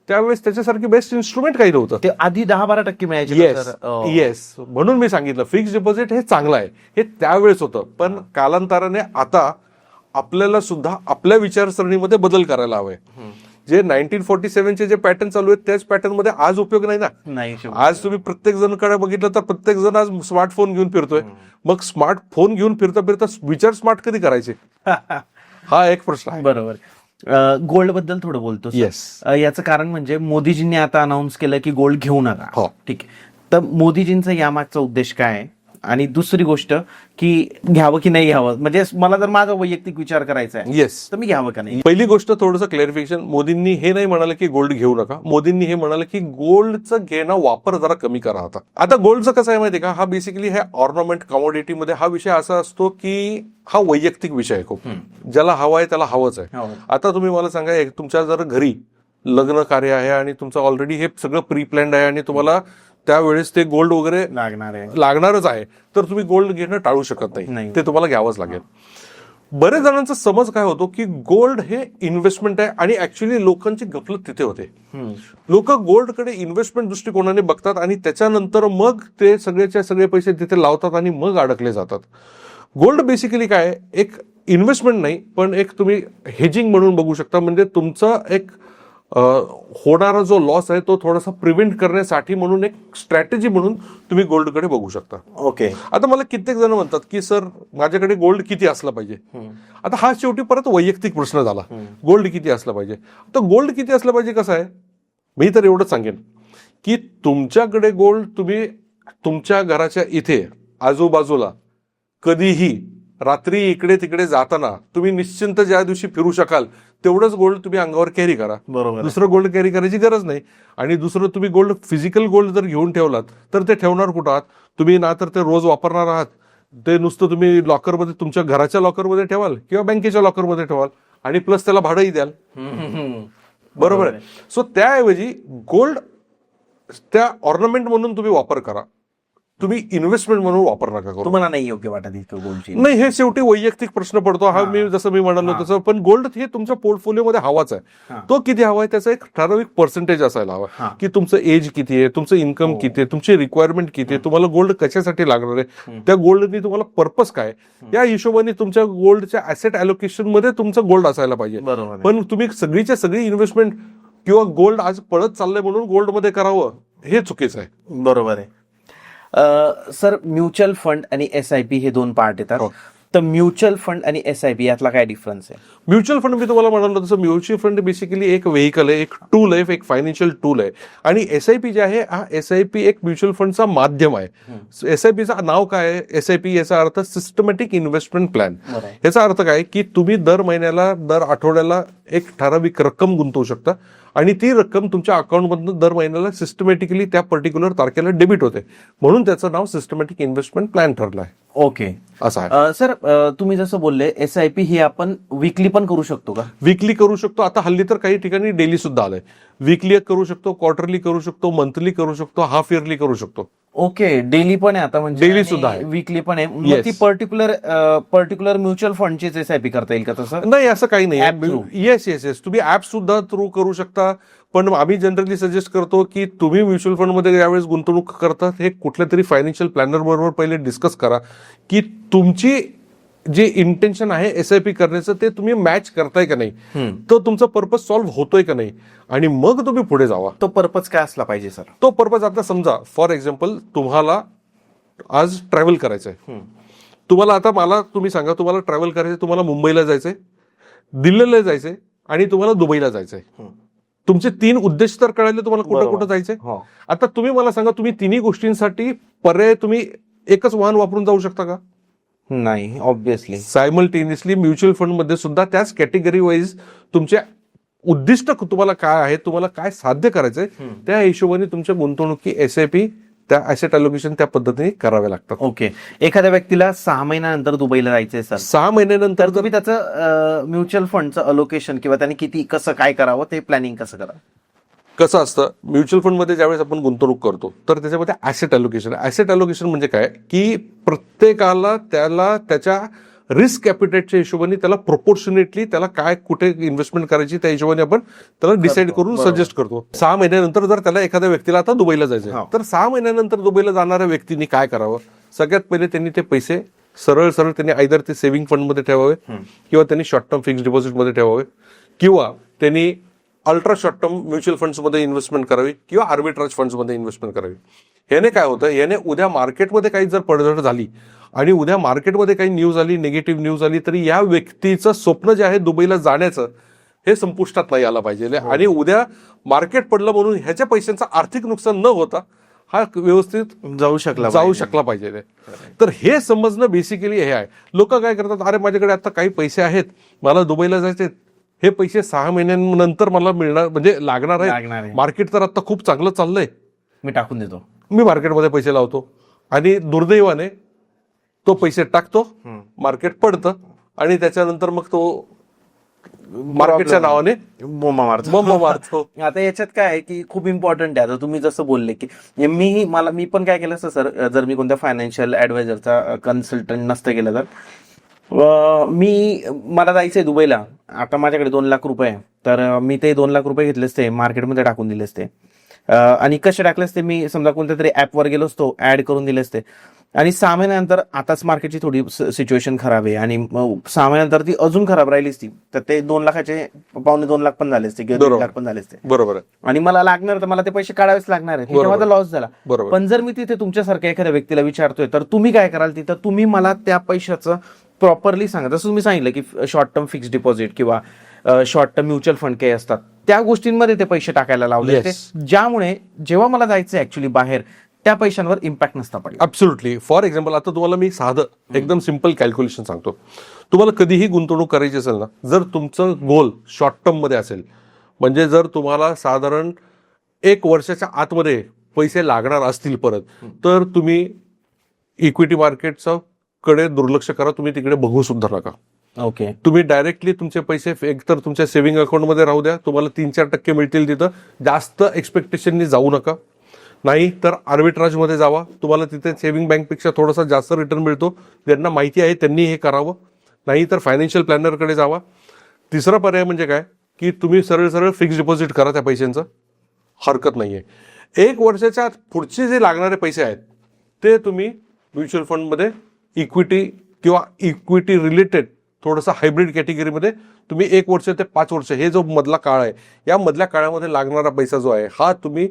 त्यावेळेस त्याच्यासारखी बेस्ट इन्स्ट्रुमेंट काही नव्हतं. ते आधी 10-12% मिळायचे. येस, म्हणून मी सांगितलं फिक्स्ड डिपॉझिट हे चांगलं आहे. हे त्यावेळेस होतं, पण कालांतराने आता आपल्याला सुद्धा आपल्या विचारसरणीमध्ये बदल करायला हवे जे 1947चे जे पॅटर्न चालू आहेत त्याच पॅटर्न मध्ये आज उपयोग नाही ना. नाही आज तुम्ही प्रत्येक जणांकडे बघितलं तर प्रत्येक जण आज स्मार्टफोन घेऊन फिरतोय. मग स्मार्टफोन घेऊन फिरता फिरता विचार स्मार्ट कधी करायचे, हा एक प्रश्न आहे. बरोबर. गोल्ड बद्दल थोडं बोलतो sir. येस. याचं कारण म्हणजे मोदीजींनी आता अनाऊन्स केलं की गोल्ड घेऊ नका. हो. ठीक आहे. तर मोदीजींचा यामागचा उद्देश काय आहे, आणि दुसरी गोष्ट की घ्यावं की नाही घ्यावं, म्हणजे मला जर माझा वैयक्तिक विचार करायचा आहे येस. तर मी घ्यावं का नाही. पहिली गोष्ट थोडंसं क्लॅरिफिकेशन, मोदींनी हे नाही म्हणाले की गोल्ड घेऊ नका, मोदींनी हे म्हणाले की गोल्डचं घेणं वापर जरा कमी करा. आता गोल्डचं कसं आहे माहिती का, हा बेसिकली हे ऑर्नामेंट कमोडिटीमध्ये हा विषय असा असतो की हा वैयक्तिक विषय आहे खूप. ज्याला हवा आहे त्याला हवंच आहे. आता तुम्ही मला सांगा, तुमच्या जर घरी लग्न कार्य आहे आणि तुमचं ऑलरेडी हे सगळं प्री प्लॅन्ड आहे आणि तुम्हाला त्यावेळेस ते गोल्ड वगैरे लागणारच आहे, तर तुम्ही गोल्ड घेणं टाळू शकत नाही, ते तुम्हाला घ्यावंच लागेल. बरेच जणांचा समज काय होतो की गोल्ड हे इन्व्हेस्टमेंट आहे, आणि ऍक्च्युली लोकांची गफलत तिथे होते. लोक गोल्डकडे इन्व्हेस्टमेंट दृष्टिकोनाने बघतात आणि त्याच्यानंतर मग ते सगळेच्या सगळे पैसे तिथे लावतात आणि मग अडकले जातात. गोल्ड बेसिकली काय, एक इन्व्हेस्टमेंट नाही पण एक तुम्ही हेजिंग म्हणून बघू शकता. म्हणजे तुमचा एक होणारा जो लॉस आहे तो थोडासा प्रिव्हेंट करण्यासाठी म्हणून एक स्ट्रॅटेजी म्हणून तुम्ही गोल्डकडे बघू शकता. ओके. आता मला कित्येक जण म्हणतात की सर माझ्याकडे गोल्ड किती असला पाहिजे. आता हा शेवटी परत वैयक्तिक प्रश्न झाला, गोल्ड किती असला पाहिजे. तर गोल्ड किती असलं पाहिजे कसं आहे, मी तर एवढंच सांगेन की तुमच्याकडे गोल्ड तुम्ही तुमच्या घराच्या इथे आजूबाजूला कधीही रात्री इकडे तिकडे जाताना तुम्ही निश्चिंत ज्या दिवशी फिरू शकाल तेवढंच गोल्ड तुम्ही अंगावर कॅरी करा. बरोबर. दुसरं गोल्ड कॅरी करायची गरज नाही. आणि दुसरं तुम्ही गोल्ड फिजिकल गोल्ड जर घेऊन ठेवलात तर ते ठेवणार कुठं आहात तुम्ही, ना तर ते रोज वापरणार आहात, ते नुसतं तुम्ही लॉकरमध्ये तुमच्या घराच्या लॉकरमध्ये ठेवाल किंवा बँकेच्या लॉकरमध्ये ठेवाल आणि प्लस त्याला भाडंही द्याल. बरोबर आहे. सो त्याऐवजी गोल्ड त्या ऑर्नामेंट म्हणून तुम्ही वापर करा, तुम्ही इन्व्हेस्टमेंट म्हणून वापर नका करू. तुम्हाला नाही योग्य वाटत इतकं गोल्डची. नाही, हे शेवटी वैयक्तिक प्रश्न पडतो हा. मी जसं मी म्हणालो तसं, पण गोल्ड हे तुमच्या पोर्टफोलिओमध्ये हवाच आहे. तो किती हवा आहे त्याचा एक ठराविक पर्सेंटेज असायला हवा की तुमचं एज किती आहे, तुमचं इन्कम किती आहे, तुमची रिक्वायरमेंट किती आहे, तुम्हाला गोल्ड कशासाठी लागणार आहे, त्या गोल्डनी तुम्हाला पर्पज काय, या हिशोबाने तुमच्या गोल्डच्या ऍसेट अलोकेशन मध्ये तुमचं गोल्ड असायला पाहिजे. पण तुम्ही सगळीच्या सगळी इन्व्हेस्टमेंट किंवा गोल्ड आज पळत चाललंय म्हणून गोल्डमध्ये करावं हे चुकीचं आहे. बरोबर आहे. सर, म्युच्युअल फंड आणि SIP हे दोन पार्ट येतात. तर म्युच्युअल फंड आणि SIP यातला काय डिफरन्स आहे? म्युच्युअल फंड मी तुम्हाला म्हणालो तसं, म्युच्युअल फंड बेसिकली एक व्हेकल आहे, एक टूल आहे, एक फायनान्शियल टूल आहे. आणि SIP जे आहे, हा SIP एक म्युच्युअल फंडचा माध्यम आहे. SIPचं नाव काय आहे, SIP याचा अर्थ सिस्टमॅटिक इन्व्हेस्टमेंट प्लॅन. याचा अर्थ काय की तुम्ही दर महिन्याला दर आठवड्याला एक ठराविक रक्कम गुंतवू शकता आणि ती रक्कम तुमच्या अकाउंटमधून दर महिन्याला सिस्टमॅटिकली त्या पर्टिक्युलर तारखेला डेबिट होते, म्हणून त्याचं नाव सिस्टमॅटिक इन्व्हेस्टमेंट प्लॅन ठरलं आहे. ओके, असं आहे. सर, तुम्ही जसं बोलले SIP ही आपण वीकली पण करू शकतो का? वीकली करू शकतो. आता हल्ली तर काही ठिकाणी डेली सुद्धा आलंय. वीकली करू शकतो, क्वार्टरली करू शकतो, मंथली करू शकतो, हाफ इयरली करू शकतो. ओके, डेली पण आहे आता, म्हणजे डेली सुद्धा आहे, वीकली पण आहे. मग ती पर्टिक्युलर म्युच्युअल फंडचीच SIP करता येईल का तसं? नाही, असं काही नाही. येस, तुम्ही ऍप सुद्धा थ्रू करू शकता. पण आम्ही जनरली सजेस्ट करतो की तुम्ही म्युच्युअल फंडमध्ये ज्यावेळेस गुंतवणूक करता हे कुठल्या तरी फायनान्शियल प्लॅनर बरोबर पहिले डिस्कस करा की तुमची जे इंटेन्शन आहे SIP करण्याचं ते तुम्ही मॅच करताय का नाही, तो तुमचा पर्पज सॉल्व्ह होतोय का नाही, आणि मग तुम्ही पुढे जावा. तो पर्पज काय असला पाहिजे सर? तो पर्पज आता समजा फॉर एक्झाम्पल तुम्हाला आज ट्रॅव्हल करायचंय. तुम्हाला आता मला तुम्ही सांगा, तुम्हाला ट्रॅव्हल करायचंय, तुम्हाला मुंबईला जायचंय, दिल्लीला जायचंय आणि तुम्हाला दुबईला जायचंय. तुमचे 3 उद्देश तर कळाले तुम्हाला कुठं कुठं जायचंय. आता तुम्ही मला सांगा, तुम्ही तिन्ही गोष्टींसाठी पर्याय तुम्ही एकच वाहन वापरून जाऊ शकता का? नाही, ऑब्व्हियसली. सायमल्टेनियसली म्युच्युअल फंड मध्ये सुद्धा त्याच कॅटेगरी वाईज तुमचे उद्दिष्ट तुम्हाला काय आहे, तुम्हाला काय साध्य करायचंय, त्या हिशोबाने तुमच्या गुंतवणुकी SIP त्या ऍसेट अलोकेशन त्या पद्धतीने करावे लागतात. ओके. एखाद्या व्यक्तीला 6 महिन्यानंतर दुबईला जायचंय सर, 6 महिन्यानंतर तुम्ही त्याचं म्युच्युअल फंडचं अलोकेशन किंवा त्याने किती कसं काय करावं ते प्लॅनिंग कसं करा? कसं असतं, म्युच्युअल फंडमध्ये ज्यावेळेस आपण गुंतवणूक करतो तर त्याच्यामध्ये ऍसेट अलोकेशन म्हणजे काय की प्रत्येकाला त्याला त्याच्या रिस्क कॅपिटेटच्या हिशोबाने त्याला प्रोपोर्शनेटली त्याला काय कुठे इन्व्हेस्टमेंट करायची त्या हिशोबाने आपण त्याला डिसाईड करून सजेस्ट करतो. 6 महिन्यानंतर जर त्याला एखाद्या व्यक्तीला आता दुबईला जायचं तर 6 महिन्यानंतर दुबईला जाणाऱ्या व्यक्तीने काय करावं? सगळ्यात पहिले त्यांनी ते पैसे सरळ त्यांनी आयदर ते सेव्हिंग फंडमध्ये ठेवावे किंवा त्यांनी शॉर्ट टर्म फिक्स्ड डिपॉझिटमध्ये ठेवावे किंवा त्यांनी अल्ट्रा शॉर्ट टर्म म्युच्युअल फंड्समध्ये इन्व्हेस्टमेंट करावी किंवा आर्बिट्राज फंड्समध्ये इन्व्हेस्टमेंट करावी. याने काय होतं, याने उद्या मार्केटमध्ये काही जर पडझड झाली आणि उद्या मार्केटमध्ये काही न्यूज आली, निगेटिव्ह न्यूज आली, तरी या व्यक्तीचं स्वप्न जे आहे दुबईला जाण्याचं हे संपुष्टात नाही आलं पाहिजे. आणि उद्या मार्केट पडलं म्हणून ह्याच्या पैशांचं आर्थिक नुकसान न होता हा व्यवस्थित जाऊ शकला पाहिजे. तर हे समजणं बेसिकली हे आहे. लोक काय करतात, अरे माझ्याकडे आता काही पैसे आहेत, मला दुबईला जायचे, हे पैसे 6 महिन्यांनंतर मला मिळणार म्हणजे लागणार आहे, मार्केट तर आता खूप चांगलं चाललंय, मी टाकून देतो, मी मार्केटमध्ये पैसे लावतो, आणि दुर्दैवाने तो पैसे टाकतो, मार्केट पडतं आणि त्याच्यानंतर मग तो मार्केटच्या नावाने बोंब मारतो. आता याच्यात काय आहे की खूप इम्पॉर्टंट आहे. आता तुम्ही जसं बोलले की मी पण काय केलं असतं सर, जर मी कोणत्या फायनान्शियल ऍडवायझरचा कन्सल्टंट नसतं केलं तर मला जायचंय दुबईला, आता माझ्याकडे 2 लाख रुपये आहे, तर मी ते 2 लाख रुपये घेतले असते, मार्केटमध्ये टाकून दिले असते, आणि कसे टाकले असते, मी समजा कोणत्या तरी ऍपवर गेलो असतो, ऍड करून दिले असते, आणि 6 महिन्यानंतर आताच मार्केटची थोडी सिच्युएशन खराब आहे आणि 6 महिन्यानंतर ती अजून खराब राहिली असती, तर ते 2 लाखाचे 2.25 लाख पण झाले असते, 2 लाख पण झाले असते. बरोबर आहे. आणि मला लागणार, तर मला ते पैसे काढावेच लागणार आहे, तिथे माझा लॉस झाला. पण जर मी तिथे तुमच्यासारख्या एखाद्या व्यक्तीला विचारतोय, तर तुम्ही काय कराल तिथं, तुम्ही मला त्या पैशाचं प्रॉपरली सांगा. जसं तुम्ही सांगितलं की शॉर्ट टर्म फिक्स डिपॉझिट किंवा शॉर्ट टर्म म्युच्युअल फंड काही असतात, त्या गोष्टींमध्ये ते पैसे टाकायला लावले, ज्यामुळे जेव्हा मला जायचं ऍक्च्युली बाहेर, त्या पैशांवर इम्पॅक्ट नसता पडला. ऍब्सोल्युटली. फॉर एक्झाम्पल, आता तुम्हाला मी साधं एकदम सिम्पल कॅल्क्युलेशन सांगतो. तुम्हाला कधीही गुंतवणूक करायची असेल ना, जर तुमचं गोल शॉर्ट टर्म मध्ये असेल, म्हणजे जर तुम्हाला साधारण 1 वर्षाच्या आतमध्ये पैसे लागणार असतील परत, तर तुम्ही इक्विटी मार्केटचा कडे दुर्लक्ष करा, तुम्ही तिकडे बघू सुद्धा नका. ओके. तुम्ही डायरेक्टली तुमचे पैसे एकतर तुमच्या सेव्हिंग अकाउंटमध्ये राहू द्या, तुम्हाला 3-4% मिळतील तिथं, जास्त एक्सपेक्टेशननी जाऊ नका. नाही तर आर्बिट्राजमध्ये जावा, तुम्हाला तिथे सेव्हिंग बँकपेक्षा थोडासा जास्त रिटर्न मिळतो, ज्यांना माहिती आहे त्यांनी हे करावं. नाही तर फायनान्शियल प्लॅनरकडे जावा. तिसरा पर्याय म्हणजे काय की तुम्ही सरळ फिक्स डिपॉझिट करा त्या पैशांचं, हरकत नाहीये. 1 वर्षाच्या पुढचे जे लागणारे पैसे आहेत ते तुम्ही म्युच्युअल फंडमध्ये इक्विटी किंवा इक्विटी रिलेटेड थोडंसं हायब्रिड कॅटेगरीमध्ये तुम्ही 1 वर्ष ते 5 वर्ष हे जो मधला काळ आहे, या मधल्या काळामध्ये लागणारा पैसा जो आहे हा तुम्ही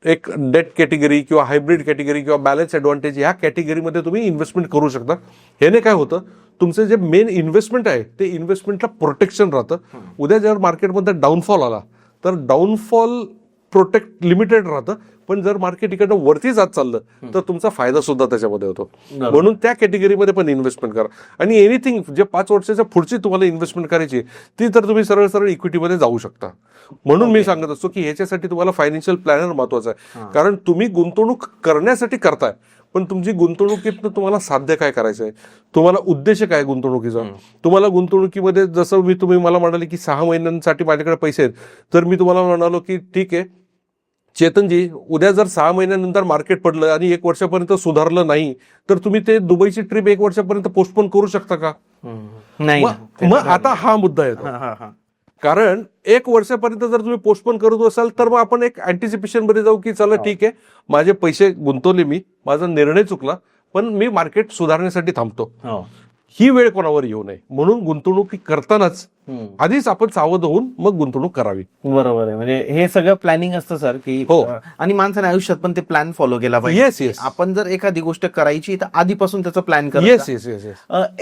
एक डेट कॅटेगरी किंवा हायब्रिड कॅटेगरी किंवा बॅलन्स ॲडव्हान्टेज ह्या कॅटेगरीमध्ये तुम्ही इन्व्हेस्टमेंट करू शकता. ह्याने काय होतं, तुमचे जे मेन इन्व्हेस्टमेंट आहे ते इन्व्हेस्टमेंटला प्रोटेक्शन राहतं. उद्या जर मार्केटमध्ये डाऊनफॉल आला तर डाऊनफॉल प्रोटेक्ट लिमिटेड राहतं, पण जर मार्केट इकडनं वरती जात चाललं तर तुमचा फायदा सुद्धा त्याच्यामध्ये होतो. म्हणून त्या कॅटेगरीमध्ये पण इन्व्हेस्टमेंट करा. आणि एनिथिंग जे 5 वर्षाच्या पुढची तुम्हाला इन्व्हेस्टमेंट करायची ती तर तुम्ही सरळ इक्विटीमध्ये जाऊ शकता. म्हणून मी सांगत असतो की ह्याच्यासाठी तुम्हाला फायनान्शियल प्लॅनर महत्वाचा आहे, कारण तुम्ही गुंतवणूक करण्यासाठी करताय, पण तुमची गुंतवणुकीतनं तुम्हाला साध्य काय करायचं आहे, तुम्हाला उद्देश काय गुंतवणुकीचा. तुम्हाला गुंतवणुकीमध्ये जसं तुम्ही मला म्हणाले की 6 महिन्यांसाठी माझ्याकडे पैसे आहेत, तर मी तुम्हाला म्हणालो की ठीक आहे चेतनजी, उद्या जर 6 महिन्यानंतर मार्केट पडलं आणि 1 वर्षापर्यंत सुधारलं नाही, तर तुम्ही ते दुबईची ट्रिप 1 वर्षापर्यंत पोस्टपोन करू शकता का? नाही. मग आता हा मुद्दा येतो, कारण 1 वर्षापर्यंत जर तुम्ही पोस्टपोन करत असाल तर मग आपण एक अँटिसिपेशन मध्ये जाऊ की चला ठीक आहे, माझे पैसे गुंतवले, मी माझा निर्णय चुकला, पण मी मार्केट सुधारण्यासाठी थांबतो. ही वेळ कोणावर येऊ नये म्हणून गुंतवणूक करतानाच आधीच आपण सावध होऊन मग गुंतवणूक करावी. बरोबर आहे. म्हणजे हे सगळं प्लॅनिंग असतं सर की आणि माणसाने आयुष्यात पण ते प्लॅन फॉलो केला पाहिजे. येस. आपण जर एखादी गोष्ट करायची तर आधीपासून त्याचा प्लॅन करायचा. येस.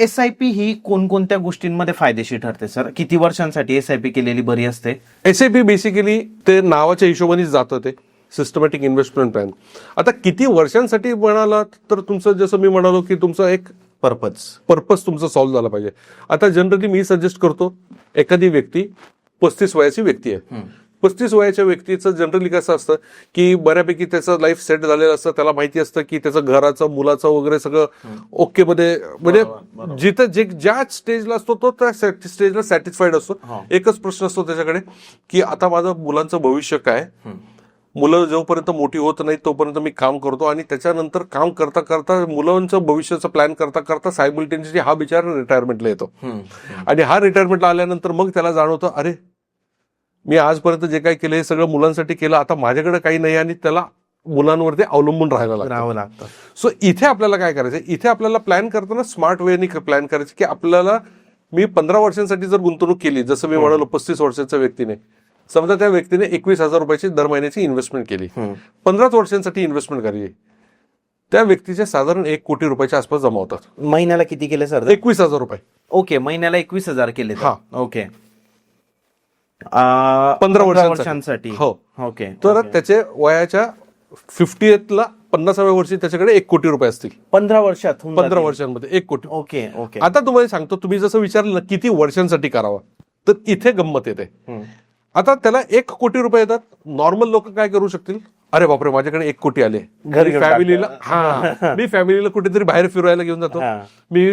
SIP ही कोणकोणत्या गोष्टींमध्ये फायदेशीर ठरते सर? किती वर्षांसाठी SIP केलेली बरी असते? SIP बेसिकली ते नावाच्या हिशोबानेच जातं, ते सिस्टमॅटिक इन्व्हेस्टमेंट प्लॅन. आता किती वर्षांसाठी म्हणालात तर तुमचं जसं मी म्हणालो की तुमचं एक पर्पज तुमचा सॉल्व्ह झाला पाहिजे. आता जनरली मी सजेस्ट करतो, एखादी व्यक्ती 35 वयाची व्यक्ती आहे, 35 वयाच्या व्यक्तीचं जनरली कसं असतं की बऱ्यापैकी त्याचं लाईफ सेट झालेलं असतं, त्याला माहिती असतं की त्याचं घराचं मुलाचं वगैरे सगळं ओके मध्ये, म्हणजे जिथं ज्या स्टेजला असतो तो त्या स्टेजला सॅटिस्फाईड असतो. एकच प्रश्न असतो त्याच्याकडे की आता माझं मुलांचं भविष्य काय, मुलं जोपर्यंत मोठी होत नाही तोपर्यंत मी काम करतो, आणि त्याच्यानंतर काम करता करता मुलांचं भविष्याचं प्लॅन करता करता सायमल्टेनियसली हा बिचारा रिटायरमेंटला येतो. आणि हा रिटायरमेंटला आल्यानंतर मग त्याला जाणवतं, अरे मी आजपर्यंत जे काही केलं हे सगळं मुलांसाठी केलं, आता माझ्याकडे काही नाही, आणि त्याला मुलांवरती अवलंबून राहावं लागतं. सो इथे आपल्याला काय करायचं, इथे आपल्याला प्लॅन करताना स्मार्ट वेने प्लॅन करायचं की आपल्याला मी 15 वर्षांसाठी जर गुंतवणूक केली, जसं मी म्हणालो 35 वर्षाच्या व्यक्तीने, समजा त्या व्यक्तीने 21,000 रुपयाची दर महिन्याची इन्व्हेस्टमेंट केली, 15 वर्षांसाठी इन्व्हेस्टमेंट करायची, त्या व्यक्तीचे साधारण 1 कोटी रुपयाच्या आसपास जमा होतात. महिन्याला किती केले सर? 21,000 रुपये. ओके, महिन्याला 21,000 केले. हा. ओके, 15 वर्षांसाठी. हो. ओके, तर त्याचे वयाच्या 50th 50व्या वर्षी त्याच्याकडे 1 कोटी रुपये असतील. 15 वर्षात 15 वर्षांमध्ये 1 कोटी. Okay okay. आता तुम्हाला सांगतो, तुम्ही जसं विचारलं ना किती वर्षांसाठी करावा, तर इथे गंमत येते. आता त्याला 1 कोटी रुपये येतात. नॉर्मल लोक काय करू शकतील, अरे बापरे माझ्याकडे 1 कोटी आले, घरी घेऊन फॅमिलीला मी फॅमिलीला कुठेतरी बाहेर फिरायला घेऊन जातो, मी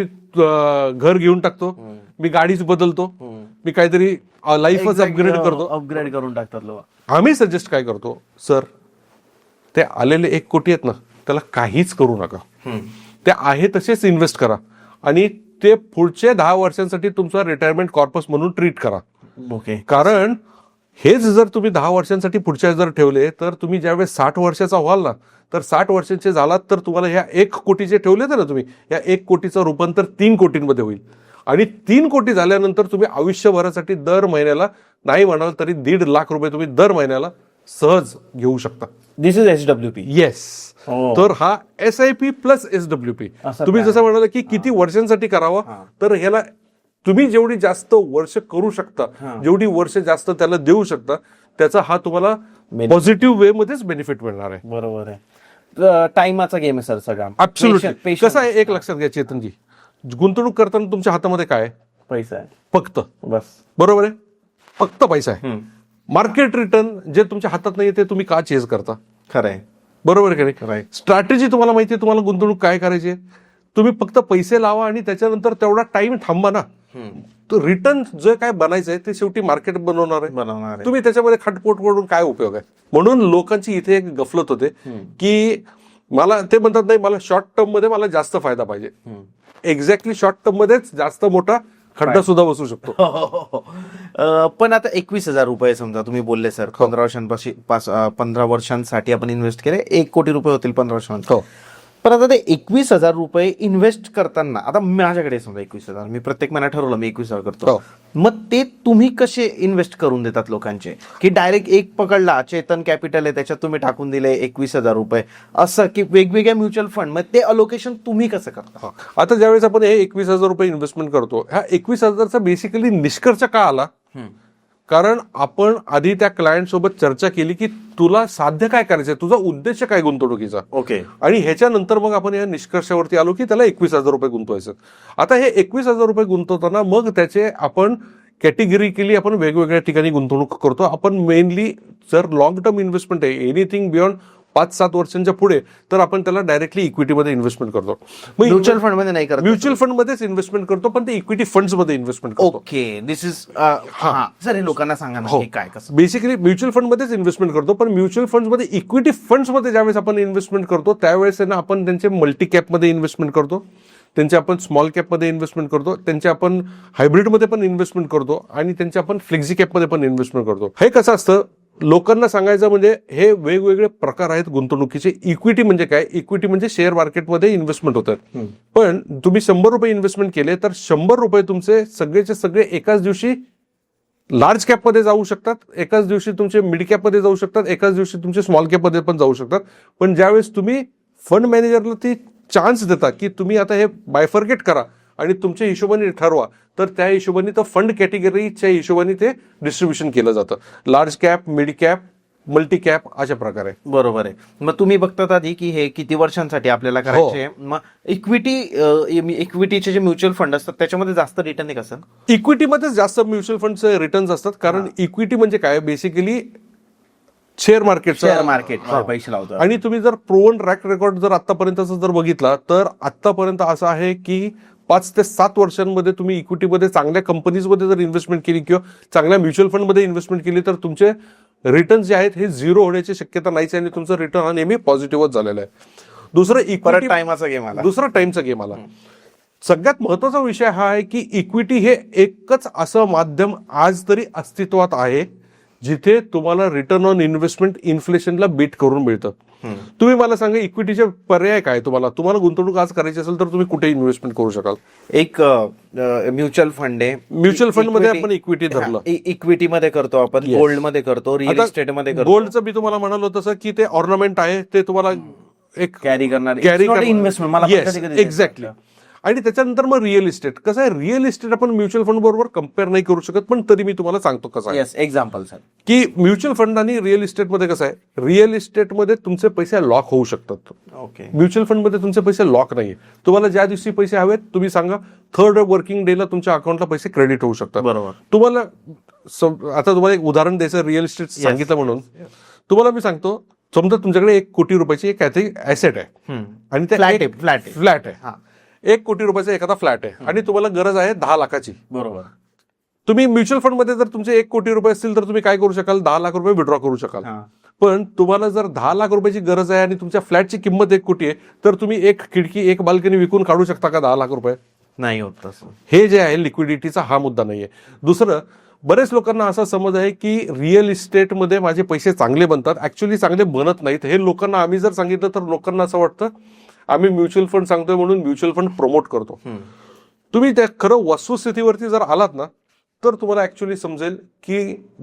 घर घेऊन टाकतो, मी गाडीच बदलतो, मी काहीतरी लाईफच अपग्रेड करतो. अपग्रेड करून टाकतात लोक. आम्ही सजेस्ट काय करतो, सर ते आलेले 1 कोटी आहेत ना, त्याला काहीच करू नका, ते आहे तसेच इन्व्हेस्ट करा आणि ते पुढचे 10 वर्षांसाठी तुमचा रिटायरमेंट कॉर्पस म्हणून ट्रीट करा. ओके. कारण हेच जर तुम्ही 10 वर्षांसाठी पुढच्या जर ठेवले, तर तुम्ही ज्यावेळेस 60 वर्षाचा व्हाल ना, तर 60 वर्षांचे झालात तर तुम्हाला ह्या 1 कोटी जे ठेवले ना तुम्ही, या 1 कोटीचं रूपांतर 3 कोटींमध्ये होईल आणि 3 कोटी झाल्यानंतर तुम्ही आयुष्यभरासाठी दर महिन्याला नाही म्हणाल तरी 1.5 लाख रुपये तुम्ही दर महिन्याला सहज घेऊ शकता. दिस इज SWP. येस. तर हा SIP प्लस SWP. तुम्ही जसं म्हणाल की किती वर्षांसाठी करावा, तर ह्याला तुम्ही जेवढी जास्त वर्ष करू शकता, जेवढी वर्ष जास्त त्याला देऊ शकता, त्याचा हा तुम्हाला पॉझिटिव्ह वे मध्येच बेनिफिट मिळणार आहे. बरोबर आहे. टाइमाचा गेम आहे सर सगळा. ऍब्सोल्युटली. कसं आहे, एक लक्षात घ्या चेतनजी, गुंतवणूक करताना तुमच्या हातामध्ये काय आहे? पैसा आहे फक्त. बस. बरोबर आहे, फक्त पैसा आहे. मार्केट रिटर्न जे तुमच्या हातात नाही ते तुम्ही का चेज करता? खरंय. बरोबर आहे का नाही? स्ट्रॅटेजी तुम्हाला माहिती आहे, तुम्हाला गुंतवणूक काय करायची आहे, तुम्ही फक्त पैसे लावा आणि त्याच्यानंतर तेवढा टाइम थांबा ना. तो रिटर्न जे काय बनायचं आहे ते शेवटी मार्केट बनवणार आहे. तुम्ही त्याच्यामध्ये खटपट करून काय उपयोग आहे? म्हणून लोकांची इथे एक गफलत होते की मला ते म्हणतात नाही, मला शॉर्ट टर्म मध्ये मला जास्त फायदा पाहिजे. एक्झॅक्टली शॉर्ट टर्म मध्येच जास्त मोठा खड्डा सुद्धा बसू शकतो. पण आता 21,000 रुपये समजा तुम्ही बोलले सर, 15 वर्षांसाठी आपण इन्व्हेस्ट केले, 1 कोटी रुपये होतील 15 वर्षांसाठी. पण आता ते 21,000 रुपये इन्व्हेस्ट करताना, आता माझ्याकडे समजा 21,000, मी प्रत्येक महिन्यात ठरवलं मी 21,000 करतो, मग ते तुम्ही कसे इन्व्हेस्ट करून देतात लोकांचे? की डायरेक्ट एक पकडला, चेतन कॅपिटल आहे त्याच्यात तुम्ही टाकून दिले 21,000 रुपये, असं की वेगवेगळ्या म्युच्युअल फंड, मग ते अलोकेशन तुम्ही कसं करता? आता ज्यावेळेस आपण हे 21,000 रुपये इन्व्हेस्टमेंट करतो, ह्या 21,000चा बेसिकली निष्कर्ष का आला? कारण आपण आधी त्या क्लायंट सोबत चर्चा केली की तुला साध्य काय करायचंय, तुझा उद्देश काय गुंतवणुकीचा. ओके. आणि ह्याच्यानंतर मग आपण या निष्कर्षावरती आलो की त्याला 21,000 रुपये गुंतवायचं. आता हे 21,000 रुपये गुंतवताना मग त्याचे आपण कॅटेगरी केली, आपण वेगवेगळ्या ठिकाणी गुंतवणूक करतो. आपण मेनली जर लॉंग टर्म इन्व्हेस्टमेंट आहे, एनिथिंग बियॉन्ड 5-7 वर्षांच्या पुढे, तर आपण त्याला डायरेक्टली इक्विटीमध्ये इन्व्हेस्टमेंट करतो. म्युच्युअल फंड मध्ये नाही करत. म्युच्युअल फंड मध्येच इन्व्हेस्टमेंट करतो, पण ते इक्विटी फंड्स मध्ये इन्व्हेस्टमेंट करतो. ओके. दिस इज सर, हे लोकांना सांगा ना की काय कसं. बेसिकली म्युच्युअल फंड मध्येच इन्व्हेस्टमेंट करतो, पण म्युच्युअल फंड मध्ये इक्विटी फंड्स मध्ये ज्यावेळेस आपण इन्व्हेस्टमेंट करतो त्यावेळेस ना आपण त्यांचे मल्टी कॅप मध्ये इन्व्हेस्टमेंट करतो, त्यांचे आपण स्मॉल कॅप मध्ये इन्व्हेस्टमेंट करतो, त्यांचे आपण हायब्रिड मध्ये पण इन्व्हेस्टमेंट करतो आणि त्यांचे आपण फ्लेक्झी कॅप मध्ये पण इन्व्हेस्टमेंट करतो. हे कसं असतं, लोकांना सांगायचं म्हणजे हे वेगवेगळे प्रकार आहेत गुंतवणुकीचे. इक्विटी म्हणजे काय? इक्विटी म्हणजे शेअर मार्केटमध्ये इन्व्हेस्टमेंट होतात. पण तुम्ही 100 रुपये इन्व्हेस्टमेंट केले तर 100 रुपये तुमचे सगळेचे सगळे एकाच दिवशी लार्ज कॅप मध्ये जाऊ शकतात, एकाच दिवशी तुमचे मिड कॅप मध्ये जाऊ शकतात, एकाच दिवशी तुमचे स्मॉल कॅप मध्ये पण जाऊ शकतात. पण ज्यावेळेस तुम्ही फंड मॅनेजरला ती चान्स देता की तुम्ही आता हे बायफर्केट करा आणि तुमच्या हिशोबाने ठरवा, तर त्या हिशोबाने तर फंड कॅटेगरीच्या हिशोबाने ते डिस्ट्रीब्युशन केलं जातं. Large cap, mid cap, multi cap अशा प्रकारे. बरोबर आहे. मग तुम्ही बघतात आधी की हे किती वर्षांसाठी आपल्याला करायचे. मग इक्विटीचे जे म्युच्युअल फंड असतात त्याच्यामध्ये जास्त रिटर्न आहे का सर? इक्विटीमध्ये जास्त म्युच्युअल फंडचे रिटर्न्स असतात, कारण इक्विटी म्हणजे काय, बेसिकली शेअर मार्केट पैसे लावतो. आणि तुम्ही जर प्रोवन ट्रॅक रेकॉर्ड जर आतापर्यंतचा जर बघितला तर आतापर्यंत असं आहे की 5 ते 7 वर्षांमध्ये तुम्ही इक्विटीमध्ये चांगल्या कंपनीजमध्ये जर इन्व्हेस्टमेंट केली किंवा चांगल्या म्युच्युअल फंडमध्ये इन्व्हेस्टमेंट केली तर तुमचे रिटर्न जे आहेत हे 0 होण्याची शक्यता नाहीच आणि तुमचा रिटर्न हा नेहमी पॉझिटिव्हच झालेला आहे. दुसरं इक्विटी टाइमचा गेम आला. दुसरा टाइमचा गेम आला. सगळ्यात महत्वाचा विषय हा आहे की इक्विटी हे एकच असं माध्यम आज तरी अस्तित्वात आहे जिथे तुम्हाला रिटर्न ऑन इन्व्हेस्टमेंट इन्फ्लेशनला बीट करून मिळतं. तुम्ही मला सांगा इक्विटीचे पर्याय काय, तुम्हाला गुंतवणूक आज करायची असेल तर तुम्ही कुठे इन्व्हेस्टमेंट करू शकाल? एक म्युच्युअल फंड आहे. म्युच्युअल फंड मध्ये आपण इक्विटी धरलं, इक्विटी मध्ये करतो आपण, गोल्ड मध्ये करतो, रिअल इस्टेट मध्ये करतो. गोल्डचं मी तुम्हाला म्हणालो तसं की ते ऑर्नामेंट आहे, ते तुम्हाला एक कॅरी करणार इन्व्हेस्टमेंट मला एक्झॅक्टली. आणि त्याच्यानंतर मग रिअल इस्टेट. कसं आहे, रिअल इस्टेट आपण म्युच्युअल फंड बरोबर कम्पेअर नाही करू शकत, पण तरी मी तुम्हाला सांगतो कसं आहे. एक्झाम्पल सर, की म्युच्युअल फंड आणि रिअल इस्टेटमध्ये कसं आहे, रिअल इस्टेटमध्ये तुमचे पैसे लॉक होऊ शकतात. ओके. म्युच्युअल फंडमध्ये तुमचे पैसे लॉक नाहीये. तुम्हाला ज्या दिवशी पैसे हवेत तुम्ही सांगा, 3rd वर्किंग डेला तुमच्या अकाउंटला पैसे क्रेडिट होऊ शकतात. बरोबर. तुम्हाला आता तुम्हाला एक उदाहरण द्यायचं, रिअल इस्टेट सांगितलं म्हणून तुम्हाला मी सांगतो. समजा तुमच्याकडे 1 कोटी रुपयाची एक ऍसेट आहे आणि ते फ्लॅट आहे. 1 कोटी रुपयाचा एखादा फ्लॅट आहे आणि तुम्हाला गरज आहे 10 लाखाची. बरोबर. तुम्ही म्युच्युअल फंड मध्ये जर तुमचे 1 कोटी रुपये असतील तर तुम्ही काय करू शकाल, 10 लाख रुपये विड्रॉ करू शकाल. पण तुम्हाला जर 10 लाख रुपयाची गरज आहे आणि तुमच्या फ्लॅटची किंमत 1 कोटी आहे, तर तुम्ही 1 खिडकी 1 बाल्कनी विकून काढू शकता का 10 लाख रुपये? नाही होत तसं. हे जे आहे लिक्विडिटीचा हा मुद्दा नाहीये. दुसरं, बरेच लोकांना असा समज आहे की रिअल इस्टेटमध्ये माझे पैसे चांगले बनतात. ऍक्च्युली चांगले बनत नाहीत. हे लोकांना आम्ही जर सांगितलं तर लोकांना असं वाटतं आम्ही म्युच्युअल फंड सांगतोय म्हणून म्युच्युअल फंड प्रमोट करतो. तुम्ही त्या खरं वस्तुस्थितीवरती जर आलात ना, तर तुम्हाला ऍक्च्युली समजेल की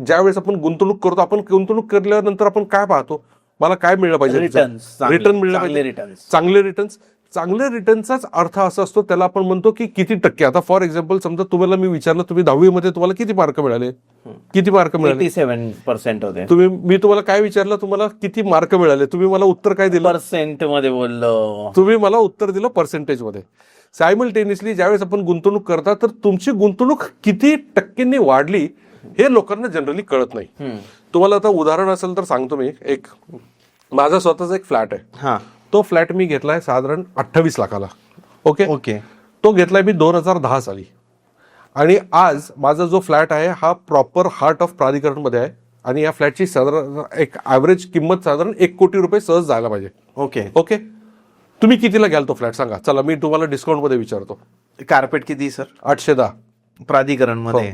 ज्यावेळेस आपण गुंतवणूक करतो, आपण गुंतवणूक केल्यानंतर आपण काय पाहतो, मला काय मिळलं पाहिजे, रिटर्न मिळलं पाहिजे, चांगले रिटर्न्स. चांगले रिटर्नचाच अर्थ असा असतो, त्याला आपण म्हणतो की किती टक्के. आता फॉर एक्झाम्पल समजा तुम्हाला मी विचारलं तुम्ही 10वी मध्ये तुम्हाला किती मार्क मिळाले, किती मार्क मिळाले? 87% होते. मी तुम्हाला काय विचारलं, तुम्हाला किती मार्क मिळाले, तुम्ही मला उत्तर काय दिलं? पर्सेंट मध्ये बोललो. तुम्ही मला उत्तर दिलं पर्सेंटेज मध्ये. सायमल्टेनियसली ज्यावेळेस आपण गुंतवणूक करता तर तुमची गुंतवणूक किती टक्क्यांनी वाढली हे लोकांना जनरली कळत नाही. तुम्हाला आता उदाहरण असेल तर सांगतो मी. एक माझा स्वतःचा एक फ्लॅट आहे. तो फ्लॅट मी घेतलाय साधारण 28 लाखाला. ओके. तो घेतलाय मी 2010 साली. आणि आज माझा जो फ्लॅट आहे हा प्रॉपर हार्ट ऑफ प्राधिकरण मध्ये आहे आणि या फ्लॅटची साधारण एक ऍव्हरेज किंमत साधारण 1 कोटी रुपये सहज जायला पाहिजे. ओके. तुम्ही कितीला घ्याल तो फ्लॅट सांगा? चला मी तुम्हाला डिस्काउंट मध्ये विचारतो. कार्पेट किती सर? 810 प्राधिकरण मध्ये.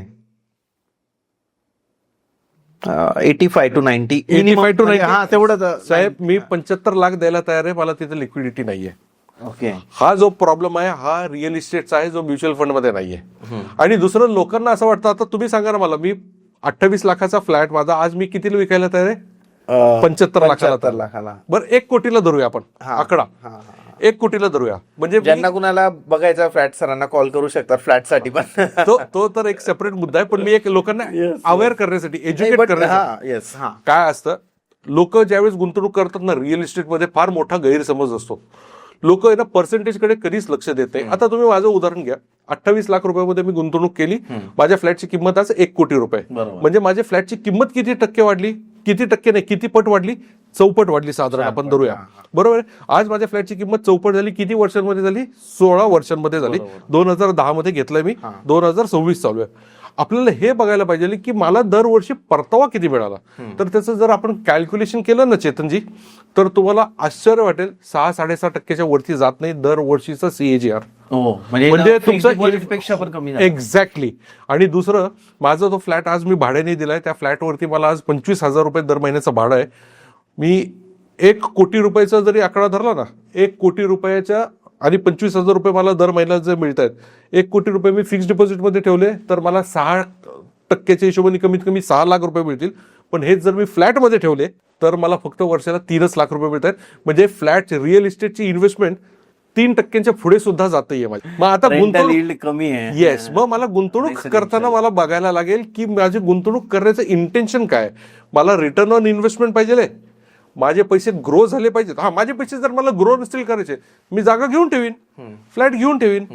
85 to 90. 85 to 90. हा तेवढं साहेब, मी 75 लाख द्यायला तयार आहे, मला तिथे लिक्विडिटी नाहीये. ओके. हा जो प्रॉब्लेम आहे हा रिअल इस्टेटचा आहे, जो म्युच्युअल फंड मध्ये नाहीये. आणि दुसरं, लोकांना असं वाटतं, आता तुम्ही सांगा ना मला, मी 28 लाखाचा फ्लॅट माझा आज मी कितीला विकायला तयार आहे? 75 लाखाला. बरं 1 कोटीला धरूया आपण आकडा. 1 कोटीला धरूया. म्हणजे ज्यांना कुणाला बघायचा फ्लॅट, सरांना कॉल करू शकतात फ्लॅट साठी पण. तो तर एक सेपरेट मुद्दा आहे, पण मी एक लोकांना अवेअर करण्यासाठी, एज्युकेट करण्यासाठी. काय असतं, लोक ज्यावेळेस गुंतवणूक करतात ना रिअल इस्टेटमध्ये, फार मोठा गैरसमज असतो. लोक आहे ना पर्सेंटेजकडे कधीच लक्ष देत नाही. आता तुम्ही माझं उदाहरण घ्या. 28 लाख रुपयामध्ये मी गुंतवणूक केली. माझ्या फ्लॅटची किंमत आज 1 कोटी रुपये. म्हणजे माझ्या फ्लॅटची किंमत किती टक्के वाढली? किती टक्के नाही, किती पट वाढली? 4 पट वाढली साधारण, आपण धरूया. बरोबर आहे. आज माझ्या फ्लॅटची किंमत 4 पट झाली. किती वर्षांमध्ये झाली? 16 वर्षांमध्ये झाली. 2010 मध्ये घेतलंय मी, 2026 चालू आहे. आपल्याला हे बघायला पाहिजे की मला दरवर्षी परतावा किती मिळाला. तर त्याचं जर आपण कॅल्क्युलेशन केलं ना चेतनजी, तर तुम्हाला आश्चर्य वाटेल, 6-6.5% वरती जात नाही दरवर्षीचा CAGR. म्हणजे पेक्षा पण कमी. एक्झॅक्टली. आणि दुसरं, माझा तो फ्लॅट आज मी भाड्याने दिलाय, त्या फ्लॅटवरती मला आज 25,000 रुपये दर महिन्याचं भाडं आहे. मी 1 कोटी रुपयाचा जरी आकडा धरला ना, 1 कोटी रुपयाच्या आणि 25,000 रुपये मला दर महिन्याला जे मिळत आहेत, 1 कोटी रुपये मी फिक्स्ड डिपॉझिटमध्ये ठेवले तर मला 6% हिशोबाने कमीत कमी 6 लाख रुपये मिळतील. पण हेच जर मी फ्लॅटमध्ये ठेवले तर मला फक्त वर्षाला 3 लाख रुपये मिळत आहेत. म्हणजे फ्लॅट रिअल इस्टेटची इन्व्हेस्टमेंट 3% पुढे सुद्धा जाते माझी. मग आता गुंतवणूक कमी आहे. येस. मग मला गुंतवणूक करताना मला बघायला लागेल की माझी गुंतवणूक करण्याचं इंटेन्शन काय. मला रिटर्न ऑन इन्व्हेस्टमेंट पाहिजे, माझे पैसे ग्रो झाले पाहिजेत. माझे पैसे जर मला ग्रो नसतील करायचे, मी जागा घेऊन ठेवीन, फ्लॅट घेऊन ठेवीन,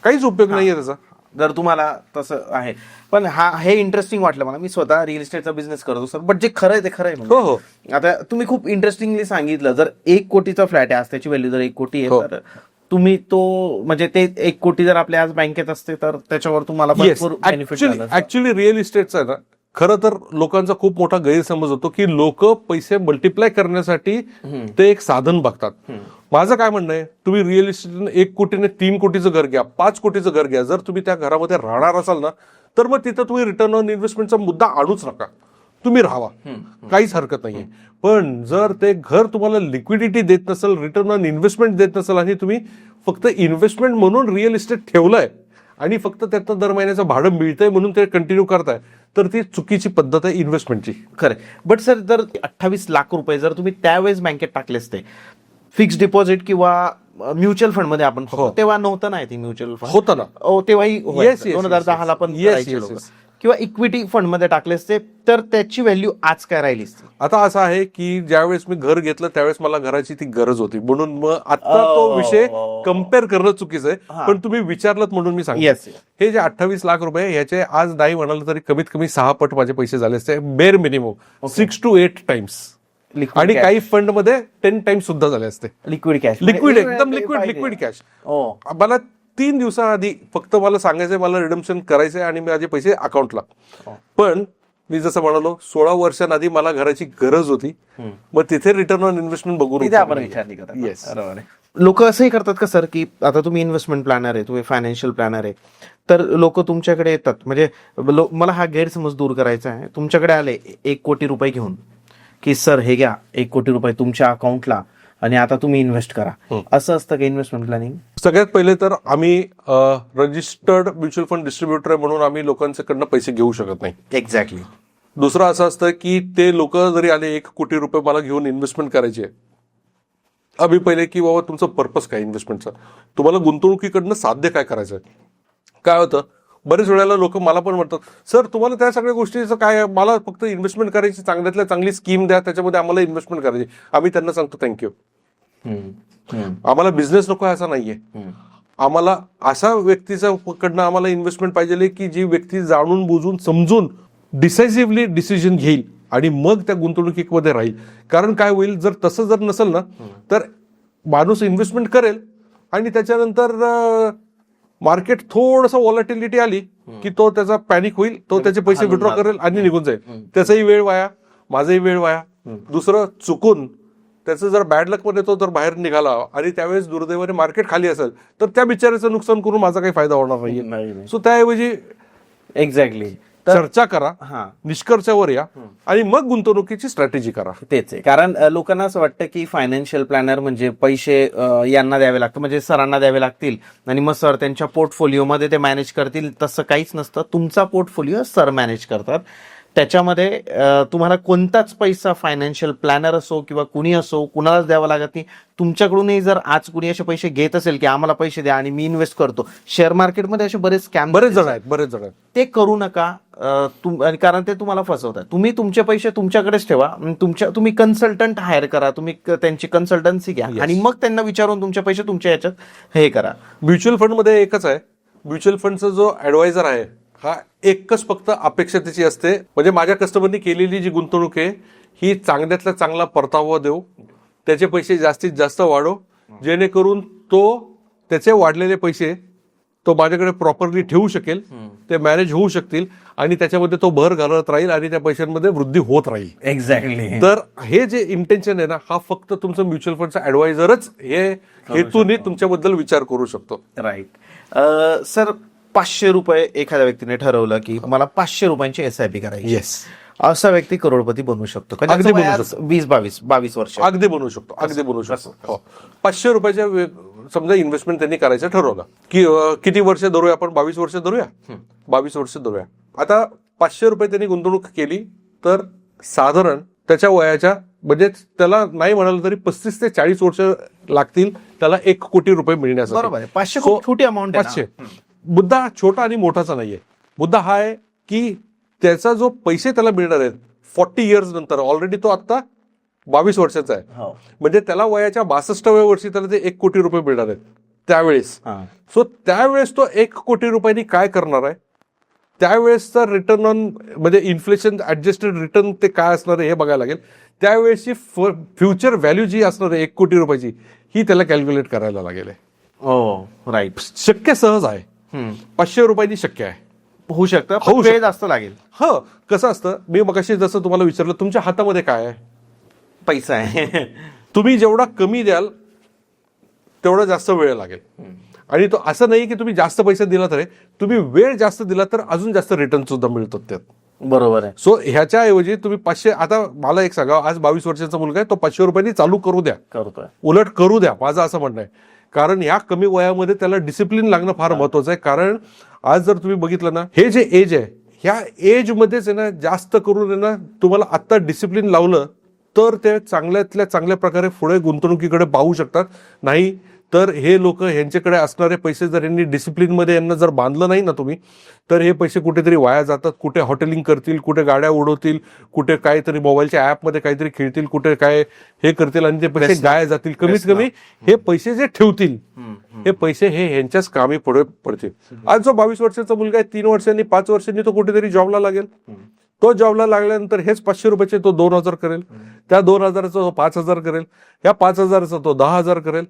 काहीच उपयोग नाहीये त्याचा. जर तुम्हाला तसं आहे. पण हे इंटरेस्टिंग वाटलं मला. मी स्वतः रिअल इस्टेटचा बिझनेस करतो सर, बट जे खरं आहे ते खरं आहे. हो. आता तुम्ही खूप इंटरेस्टिंगली सांगितलं, जर 1 कोटीचा फ्लॅट आहे आज, त्याची व्हॅल्यू जर 1 कोटी आहे, तर तुम्ही तो म्हणजे ते 1 कोटी जर आपल्या आज बँकेत असते तर त्याच्यावर तुम्हाला भरपूर बेनिफिट झालं. ऍक्च्युली रिअल इस्टेटचा आहे ना, खरं तर लोकांचा खूप मोठा गैरसमज होतो की लोक पैसे मल्टिप्लाय करण्यासाठी ते एक साधन बघतात. माझं काय म्हणणं आहे, तुम्ही रिअल इस्टेट 1 कोटीने 3 कोटीचं घर घ्या, 5 कोटीचं घर घ्या. जर तुम्ही त्या घरामध्ये राहणार असाल ना, तर मग तिथं तुम्ही रिटर्न ऑन इन्व्हेस्टमेंटचा मुद्दा आणूच नका. तुम्ही राहावा, काहीच हरकत नाहीये. पण जर ते घर तुम्हाला लिक्विडिटी देत नसेल, रिटर्न ऑन इन्व्हेस्टमेंट देत नसेल आणि तुम्ही फक्त इन्व्हेस्टमेंट म्हणून रिअल इस्टेट ठेवलंय आणि फक्त त्यातनं दर महिन्याचं भाडं मिळतंय म्हणून ते कंटिन्यू करताय, तर ती चुकीची पद्धत आहे इन्व्हेस्टमेंटची. खरं. बट सर, जर 28 लाख रुपये जर तुम्ही त्यावेळेस बँकेत टाकले असते, फिक्स्ड डिपॉझिट किंवा म्युच्युअल फंड मध्ये आपण तेव्हा नव्हतं ना ती म्युच्युअल फंड होतं ना, तेव्हाही Yes, yes, 2010 ला yes, पण yes, करायचे yes, लोकं. yes. किंवा इक्विटी फंड मध्ये टाकले असते तर त्याची व्हॅल्यू आज काय राहिली असती? आता असं आहे की ज्यावेळेस मी घर घेतलं त्यावेळेस मला घराची ती गरज होती, म्हणून मग आता तो विषय कम्पेअर करणं चुकीचं आहे. पण तुम्ही विचारलं म्हणून मी सांगतो, येस. हे जे 28 लाख रुपये ह्याचे आज नाही म्हणाल तरी कमीत कमी 6 पट माझे पैसे झाले असते, बेर मिनिमम 6 to 8 टाइम्स. आणि काही फंड मध्ये 10 टाइम्स सुद्धा झाले असते. लिक्विड कॅश, लिक्विड, एकदम लिक्विड कॅश. मला 3 दिवसाआधी फक्त मला सांगायचंय मला रिडम्पशन करायचंय आणि माझे पैसे अकाउंटला. पण मी जसं म्हणालो 16 वर्षांआधी मला घराची गरज होती, मग तिथे रिटर्न ऑन इन्व्हेस्टमेंट बघून आपण विचार नाही करत. येस. लोक असंही करतात का सर, की आता तुम्ही इन्व्हेस्टमेंट प्लॅनर आहे, तुम्ही फायनान्शियल प्लॅनर आहे, तर लोक तुमच्याकडे येतात, म्हणजे मला हा गैरसमज दूर करायचा आहे, तुमच्याकडे आले 1 कोटी रुपये घेऊन की सर हे घ्या 1 कोटी रुपये तुमच्या अकाउंटला आणि आता तुम्ही इन्व्हेस्ट करा, असं असतं का इन्व्हेस्टमेंट प्लॅनिंग? सगळ्यात पहिले तर आम्ही रजिस्टर्ड म्युच्युअल फंड डिस्ट्रीब्युटर आहे म्हणून आम्ही लोकांच्याकडनं पैसे घेऊ शकत नाही. एक्झॅक्टली. दुसरं असं असतं की ते लोक जरी आले 1 कोटी रुपये मला घेऊन इन्व्हेस्टमेंट करायची आहे, आम्ही पहिले की बाबा तुमचं पर्पज काय इन्व्हेस्टमेंटचा, तुम्हाला गुंतवणुकीकडनं साध्य काय करायचं आहे. काय होतं बरेच वेळेला लोक मला पण म्हणतात सर तुम्हाला त्या सगळ्या गोष्टीचं काय, मला फक्त इन्व्हेस्टमेंट करायची, चांगल्यातल्या चांगली स्कीम द्या त्याच्यामध्ये आम्हाला इन्व्हेस्टमेंट करायची. आम्ही त्यांना सांगतो थँक्यू, आम्हाला बिझनेस नको असा नाहीये, आम्हाला अशा व्यक्तीच्या कडनं आम्हाला इन्व्हेस्टमेंट पाहिजे की जी व्यक्ती जाणून बुजून समजून डिसायसिव्हली डिसिजन घेईल आणि मग त्या गुंतवणुकीमध्ये राहील. कारण काय होईल जर तसं जर नसेल ना तर माणूस इन्व्हेस्टमेंट करेल आणि त्याच्यानंतर मार्केट थोडंसं व्हॉलॅटिलिटी आली की तो त्याचा पॅनिक होईल, तो त्याचे पैसे विड्रॉ करेल आणि निघून जाईल. त्याचाही वेळ वाया, माझाही वेळ वाया. दुसरं चुकून त्याचं जर बॅड लक मध्ये तो जर बाहेर निघाला आणि त्यावेळेस दुर्दैवाने मार्केट खाली असेल तर त्या बिचाऱ्याचं नुकसान करून माझा काही फायदा होणार नाहीये. सो त्याऐवजी एक्झॅक्टली चर्चा करा, निष्कर्षावर या आणि मग गुंतवणुकीची स्ट्रॅटेजी करा. तेच आहे. कारण लोकांना असं वाटतं की फायनान्शियल प्लॅनर म्हणजे पैसे यांना द्यावे लागतात, म्हणजे सरांना द्यावे लागतील आणि मग सर त्यांच्या पोर्टफोलिओमध्ये ते मॅनेज करतील. तसं काहीच नसतं. तुमचा पोर्टफोलिओ सर मॅनेज करतात. त्याच्यामध्ये तुम्हाला कोणताच पैसा फायनान्शियल प्लॅनर असो किंवा कुणी असो कुणालाच द्यावा लागत नाही. तुमच्याकडूनही जर आज कुणी असे पैसे घेत असेल की आम्हाला पैसे द्या आणि मी इन्व्हेस्ट करतो, शेअर मार्केटमध्ये असे बरेच स्कॅम बरेच जण आहेत, ते करू नका. कारण ते तुम्हाला फसवतात. तुम्ही तुमचे पैसे तुमच्याकडेच ठेवा, तुम्ही कन्सल्टंट हायर करा, तुम्ही त्यांची कन्सल्टन्सी घ्या आणि मग त्यांना विचारून तुमचे पैसे तुमच्या याच्यात हे करा. म्युच्युअल फंड मध्ये एकच आहे, म्युच्युअल फंडचा जो ऍडवायझर आहे हा एकच फक्त अपेक्षा त्याची असते, म्हणजे माझ्या कस्टमरनी केलेली जी गुंतवणूक आहे ही चांगल्यातल्या चांगला परतावा देऊ, त्याचे पैसे जास्तीत जास्त वाढव, जेणेकरून तो त्याचे वाढलेले पैसे तो माझ्याकडे प्रॉपरली ठेवू शकेल, ते मॅनेज होऊ शकतील आणि त्याच्यामध्ये तो भर घालत राहील आणि त्या पैशांमध्ये वृद्धी होत राहील. एक्झॅक्टली. तर हे जे इंटेन्शन आहे ना, हा फक्त तुमचं म्युच्युअल फंडचा ऍडवायझरच हे हेतूने तुमच्याबद्दल विचार करू शकतो. राईट. सर 500 रुपये एखाद्या व्यक्तीने ठरवलं की मला 500 रुपयांची SIP करायची, येस, असा व्यक्ती करोडपती बनू शकतो. अगदी बनू शकतो. 22 वर्ष अगदी बनू शकतो, अगदी बनू शकतो. 500 रुपयाच्या समजा इन्व्हेस्टमेंट त्यांनी करायचं ठरवलं की किती वर्ष धरूया आपण, 22 वर्ष धरूया, 22 वर्ष धरूया. आता 500 रुपये त्यांनी गुंतवणूक केली तर साधारण त्याच्या वयाच्या म्हणजे त्याला नाही म्हणाल तरी 35 ते 40 वर्ष लागतील त्याला 1 कोटी रुपये मिळण्यासाठी. बरोबर आहे. 500 खूप छोटी अमाऊंट आहे. 500 मुद्दा छोटा आणि मोठाचा नाहीये. मुद्दा हा आहे की त्याचा जो पैसे त्याला मिळणार आहेत 40 इयर्स नंतर, ऑलरेडी तो आता 22 वर्षाचा आहे, म्हणजे त्याला वयाच्या 62व्या वर्षी त्याला ते 1 कोटी रुपये मिळणार आहेत त्यावेळेस. सो त्यावेळेस तो 1 कोटी रुपयांनी काय करणार आहे, त्यावेळेसचा रिटर्न ऑन म्हणजे इन्फ्लेशन ऍडजस्टेड रिटर्न ते काय असणार आहे हे बघायला लागेल. त्यावेळेसची फ्युचर व्हॅल्यू जी असणार आहे 1 कोटी रुपयाची ही त्याला कॅल्क्युलेट करायला लागेल. राईट. शक्य सहज आहे, 500 रुपयांनी शक्य आहे, होऊ शकतं, वेळ जास्त लागेल. कसं असतं, मी मगाशी जसं तुम्हाला विचारलं तुमच्या हातामध्ये काय आहे, पैसा आहे. तुम्ही जेवढा कमी द्याल तेवढा जास्त वेळ लागेल. आणि तो असं नाही की तुम्ही जास्त पैसे दिला तर तुम्ही वेळ जास्त दिला तर अजून जास्त रिटर्न सुद्धा मिळतो त्यात. बरोबर आहे. सो ह्याच्याऐवजी तुम्ही 500, आता मला एक सांगा, आज 22 वर्षाचा मुलगा आहे, तो 500 रुपयांनी चालू करू द्या, करतोय. उलट करू द्या, माझं असं म्हणणं आहे. कारण या कमी वयामध्ये त्याला डिसिप्लिन लागणं फार महत्वाचं आहे. कारण आज जर तुम्ही बघितलं ना, हे जे एज आहे, ह्या एज मध्येच आहे ना, जास्त करून आहे ना, तुम्हाला आत्ता डिसिप्लिन लावलं तर ते चांगल्यातल्या चांगल्या प्रकारे पुढे गुंतवणुकीकडे पाहू शकतात. नाही तर हे लोक, ह्यांच्याकडे असणारे पैसे जर यांनी डिसिप्लिनमध्ये यांना जर बांधलं नाही ना तुम्ही, तर हे पैसे कुठेतरी वाया जातात. कुठे हॉटेलिंग करतील, कुठे गाड्या उडवतील, कुठे काहीतरी मोबाईलच्या ऍपमध्ये काहीतरी खेळतील, कुठे काय हे करतील आणि ते पैसे गाय जातील. कमीत कमी हे पैसे जे ठेवतील, हे पैसे हे ह्यांच्याच कामी पुढे पडतील. आज जो 22 वर्षाचा मुलगा आहे, 3 वर्षांनी 5 वर्षांनी तो कुठेतरी जॉबला लागेल. तो जॉबला लागल्यानंतर हेच 500 रुपयाचे तो 2000 करेल, त्या 2000चा तो 5000 करेल, या 5000चा तो 10,000 करेल,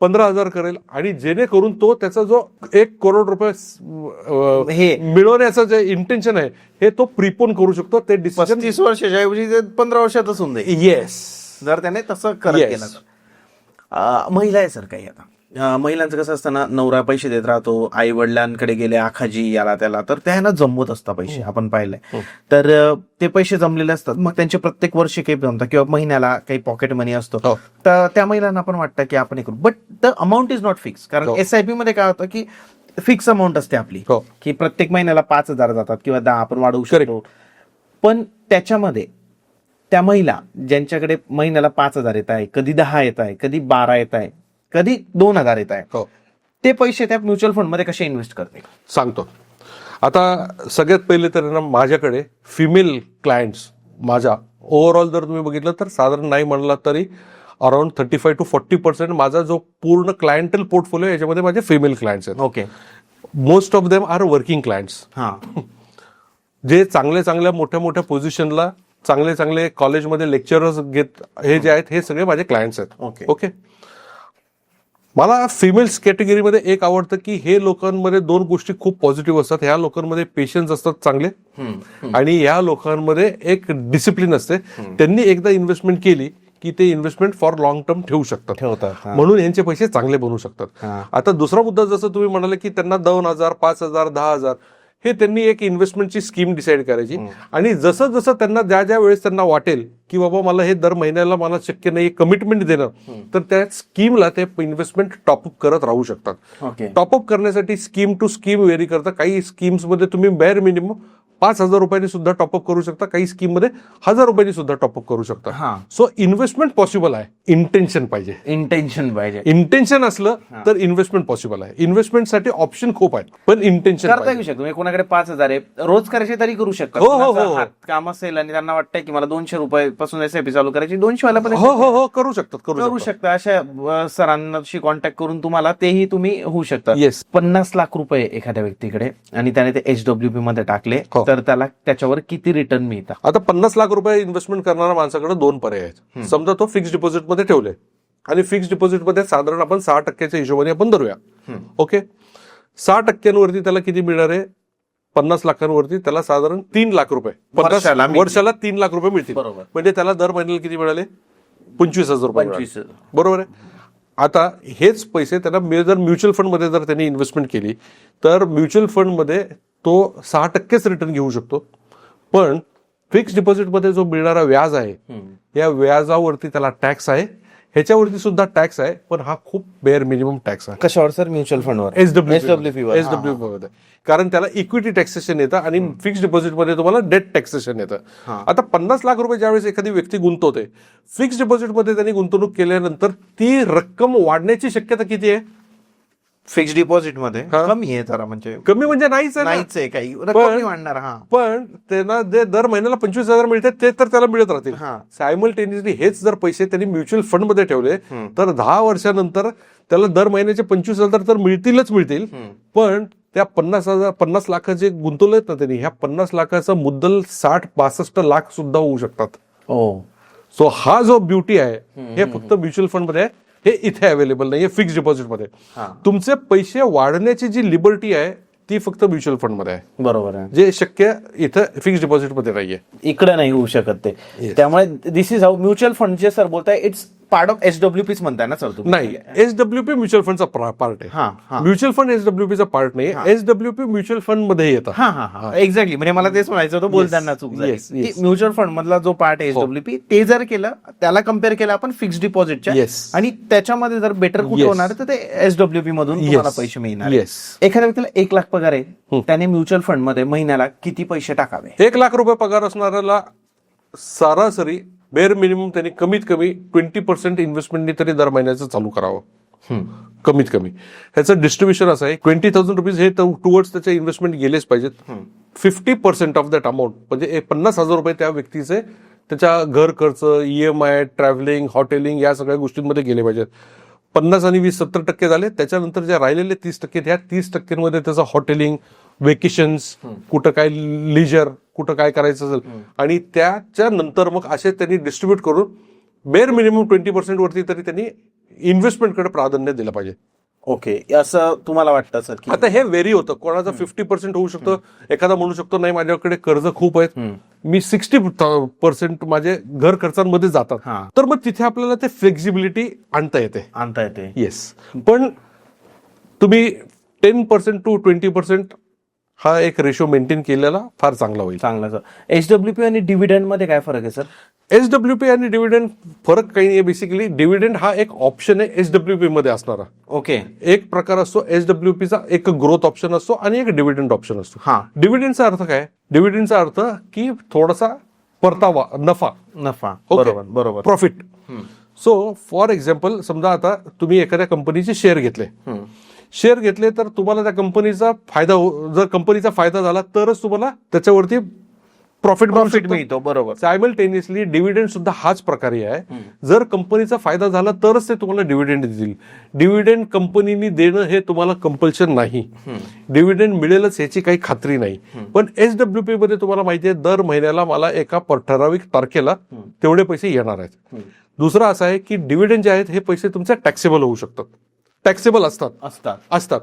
15,000 करेल, आणि जेणेकरून तो त्याचा जो 1 करोड रुपये हे मिळवण्याचं जे इंटेन्शन आहे, हे तो प्रिपोन करू शकतो. ते डिसिजन 35 वर्षाच्या ऐवजी 15 वर्षातच होऊन जाईल, येस, जर त्याने तसं करत Yes. केलं तर. महिला आहे सर काही आता, महिलांचं कसं असतं ना, नवरा पैसे देत राहतो, आई वडिलांकडे गेले, आखाजी याला त्याला, तर त्या ना जमवत असतात पैसे, आपण पाहिलंय. तर ते पैसे जमलेले असतात, मग त्यांचे प्रत्येक वर्षी काही जमतात किंवा महिन्याला काही पॉकेट मनी असतो, तर त्या महिलांना पण वाटतं की आपण हे करू, but the amount is not fix. कारण SIP मध्ये काय होतं की फिक्स अमाऊंट असते आपली, की प्रत्येक महिन्याला 5,000 जातात किंवा 10 आपण वाढवू शकतो. पण त्याच्यामध्ये त्या महिला ज्यांच्याकडे महिन्याला 5,000 येत आहे, कधी 10 येत आहे, कधी 12 येत आहे, कधी 2,000 येत आहे, ते पैसे त्या म्युच्युअल फंड मध्ये कसे इन्व्हेस्ट करते सांगतो. आता सगळ्यात पहिले तर ना, माझ्याकडे फिमेल क्लायंट्स, माझ्या ओव्हरऑल जर तुम्ही बघितलं तर साधारण नाही म्हणला तरी अराउंड 35 to 40% माझा जो पूर्ण क्लायंटल पोर्टफोलिओ, याच्यामध्ये माझे फिमेल क्लायंट्स आहेत. Okay. Most of them are working clients, हा, जे चांगल्या मोठ्या मोठ्या पोझिशनला, चांगले कॉलेजमध्ये लेक्चरर्स घेत, हे जे आहेत, हे सगळे माझे क्लायंट्स आहेत. ओके. मला फिमेल्स कॅटेगरीमध्ये एक आवडतं की हे लोकांमध्ये 2 गोष्टी खूप पॉझिटिव्ह असतात. ह्या लोकांमध्ये पेशन्स असतात चांगले, आणि ह्या लोकांमध्ये एक डिसिप्लिन असते. त्यांनी एकदा इन्व्हेस्टमेंट केली की ते इन्व्हेस्टमेंट फॉर लॉंग टर्म ठेवू शकतात, म्हणून यांचे पैसे चांगले बनू शकतात. आता दुसरा मुद्दा, जसं तुम्ही म्हणाले की त्यांना 2,000, 5,000, 10,000, हे त्यांनी एक इन्व्हेस्टमेंटची स्कीम डिसाईड करायची, आणि जसं जसं त्यांना ज्या वेळेस त्यांना वाटेल की बाबा मला हे दर महिन्याला मला शक्य नाही कमिटमेंट देणं, तर त्या स्कीमला ते इन्व्हेस्टमेंट टॉपअप करत राहू शकतात. टॉपअप करण्यासाठी स्कीम टू स्कीम व्हेरी करतं. काही स्कीम्समध्ये तुम्ही बेअर मिनिमम 5,000 रुपयांनी सुद्धा टॉपअप करू शकता, काही स्कीम मध्ये 1,000 रुपयांनी सुद्धा टॉपअप करू शकता. सो इन्व्हेस्टमेंट पॉसिबल आहे, इंटेन्शन पाहिजे. इंटेन्शन असलं तर इन्व्हेस्टमेंट पॉसिबल आहे. इन्व्हेस्टमेंटसाठी ऑप्शन खूप आहेत, पण इंटेन्शन करता येऊ शकतो. कोणाकडे 5,000 आहे, रोज करायचे तरी करू शकतात. काम असेल आणि त्यांना वाटतंय की मला 200 रुपयापासून SIP चालू करायची, 200 वाला पण हो करू शकतात. अशा सरांशी कॉन्टॅक्ट करून तुम्हाला तेही तुम्ही होऊ शकतात. 50 लाख रुपये एखाद्या व्यक्तीकडे, आणि त्याने ते HWP मध्ये टाकले, तर त्याला त्याच्यावर किती रिटर्न मिळतात? आता 50 लाख रुपये इन्व्हेस्टमेंट करणाऱ्या माणसाकडे 2 पर्याय आहेत. समजा तो फिक्स डिपॉझिट मध्ये ठेवले, आणि फिक्स डिपॉझिट मध्ये साधारण आपण 6% हिशोबाने आपण धरूया. ओके, 6%वरती त्याला किती मिळणार आहे? 50 लाखांवरती त्याला साधारण 3 लाख रुपये वर्षाला 3 लाख रुपये मिळतील. म्हणजे त्याला दर महिन्याला किती मिळाले? 25,000 रुपये. बरोबर आहे. आता हेच पैसे त्यांना जर म्युच्युअल फंड मध्ये जर त्यांनी इन्व्हेस्टमेंट केली, तर म्युच्युअल फंड मध्ये तो 6%च रिटर्न घेऊ शकतो. पण फिक्स डिपॉझिटमध्ये जो मिळणारा व्याज आहे, या व्याजावरती त्याला टॅक्स आहे, ह्याच्यावरती सुद्धा टॅक्स आहे, पण हा खूप बेअर मिनिमम टॅक्स आहे. कशावर सर? म्युच्युअल फंडवर, एसडब्ल्यूपी मध्ये. कारण त्याला इक्विटी टॅक्सेशन येतं, आणि फिक्स डिपॉझिटमध्ये तुम्हाला डेट टॅक्सेशन येतं. आता 50 लाख रुपये ज्यावेळेस एखादी व्यक्ती गुंतवते, फिक्स डिपॉझिटमध्ये त्यांनी गुंतवणूक केल्यानंतर ती रक्कम वाढण्याची शक्यता किती आहे? फिक्स्ड डिपॉझिट मध्ये कमी आहे जरा, म्हणजे कमी म्हणजे नाहीच आहे काही रक्कम वाढणार. पण त्यांना जे दर महिन्याला 25,000 मिळते ते तर त्याला मिळत राहतील. सायमल्टेनियसली हेच जर पैसे त्यांनी म्युच्युअल फंड मध्ये ठेवले, तर 10 वर्षानंतर त्याला दर महिन्याचे 25,000 तर मिळतील. पण त्या 50 लाख जे गुंतवलेत ना त्यांनी, ह्या 50 लाखाचा मुद्दल 60-62 लाख सुद्धा होऊ शकतात. सो हा जो ब्युटी आहे, हे फक्त म्युच्युअल फंड मध्ये आहे, हे इथे अवेलेबल नाहीये फिक्स डिपॉझिट मध्ये. तुमचे पैसे वाढण्याची जी लिबर्टी आहे ती फक्त म्युच्युअल फंड मध्ये आहे. बरोबर आहे. जे शक्य इथं फिक्स डिपॉझिट मध्ये नाहीये, इकडे नाही होऊ शकत ते. त्यामुळे दिस इज हाऊ म्युच्युअल फंड जे सर बोलताय, इट्स पार्ट ऑफ SWPच म्हणताय ना सर तुम्ही? नाही, एसडब्ल्यूपी म्युच्युअल फंडचा पार्ट हा, हा. आहे. म्युच्युअल फंड एसडब्ल्यूपीचा पार्ट नाही, एसडब्ल्यूपी म्युच्युअल फंड मध्ये येतात. हा एक्झॅक्टली, म्हणजे मला तेच म्हणायचं होतं, बोलताना चूक झाली. yes, yes. की म्युच्युअल फंड मधला जो पार्ट आहे SWP, ते जर केलं, त्याला कम्पेअर केलं आपण फिक्स्ड डिपॉझिटच्या, Yes. आणि त्याच्यामध्ये जर बेटर कुठे Yes. होणार तर ते SWP मधून तुम्हाला पैसे मिळणार. Yes. एखाद्या व्यक्तीला 1 लाख पगार आहे, त्याने म्युच्युअल फंड मध्ये महिन्याला किती पैसे टाकावे? 1 लाख रुपये पगार असणाऱ्याला सरासरी बेअर मिनिमम त्यांनी कमीत कमी 20% इन्व्हेस्टमेंटनी तरी दर महिन्याचं चालू करावं. कमीत कमी ह्याचं डिस्ट्रीब्युशन असं आहे, 20,000 रुपीज हे टुवर्ड्स त्याचे इन्व्हेस्टमेंट गेलेच पाहिजेत. 50% ऑफ दॅट अमाऊंट म्हणजे 50,000 रुपये त्या व्यक्तीचे त्याच्या घर खर्च, EMI, ट्रॅव्हलिंग, हॉटेलिंग या सगळ्या गोष्टींमध्ये गेले पाहिजेत. 50 आणि 20 70% झाले. त्याच्यानंतर जे राहिलेले 30%, त्या 30%मध्ये त्याचं हॉटेलिंग, वेकेशन्स, कुठं काय लिजर, कुठं काय करायचं असेल, आणि त्याच्या नंतर मग असे त्यांनी डिस्ट्रीब्यूट करून बेअर मिनिमम 20% वरती तरी त्यांनी इन्व्हेस्टमेंटकडे प्राधान्य दिलं पाहिजे. ओके, असं तुम्हाला वाटतं सर? की आता हे व्हेरी होतं, कोणाचं 50% होऊ शकतं, एखादा म्हणू शकतो नाही माझ्याकडे कर्ज खूप आहेत, मी 60% माझे घर खर्चांमध्ये जातात, तर मग तिथे आपल्याला ते फ्लेक्झिबिलिटी आणता येते. येस, पण तुम्ही 10% टू 20% हा एक रेशो मेंटेन केलेला फार चांगला होईल. चांगला सर. SWP आणि डिव्हिडंड मध्ये काय फरक आहे सर? एसडब्ल्यूपी आणि डिव्हिडंड फरक काही नाही. बेसिकली डिव्हिडंड हा एक ऑप्शन आहे एसडब्ल्यूपी मध्ये असणारा. ओके, एक प्रकार असतो एसडब्ल्यूपीचा, एक ग्रोथ ऑप्शन असतो आणि एक डिव्हिडंड ऑप्शन असतो. हा, डिव्हिडंडचा अर्थ काय? डिव्हिडंडचा अर्थ की थोडासा परतावा, नफा, बरोबर, प्रॉफिट. सो फॉर एक्झाम्पल, समजा आता तुम्ही एखाद्या कंपनीचे शेअर घेतले, तर तुम्हाला त्या कंपनीचा फायदा, जर कंपनीचा फायदा झाला तरच तुम्हाला त्याच्यावरती प्रॉफिट मिळतो. बरोबर. सायमल्टेनियसली डिव्हिडंड सुद्धा हाच प्रकारे आहे. जर कंपनीचा फायदा झाला तरच ते तुम्हाला डिव्हिडंड देतील. डिव्हिडंड कंपनीने देणं हे तुम्हाला कंपल्शन नाही. डिव्हिडंड मिळेलच याची काही खात्री नाही. पण एसडब्ल्यूपी मध्ये तुम्हाला माहिती आहे, दर महिन्याला मला एका ठराविक तारखेला तेवढे पैसे येणार आहेत. दुसरं असं आहे की डिव्हिडंड जे आहेत हे पैसे तुमचे टॅक्सेबल होऊ शकतात. टॅक्सेबल असतात,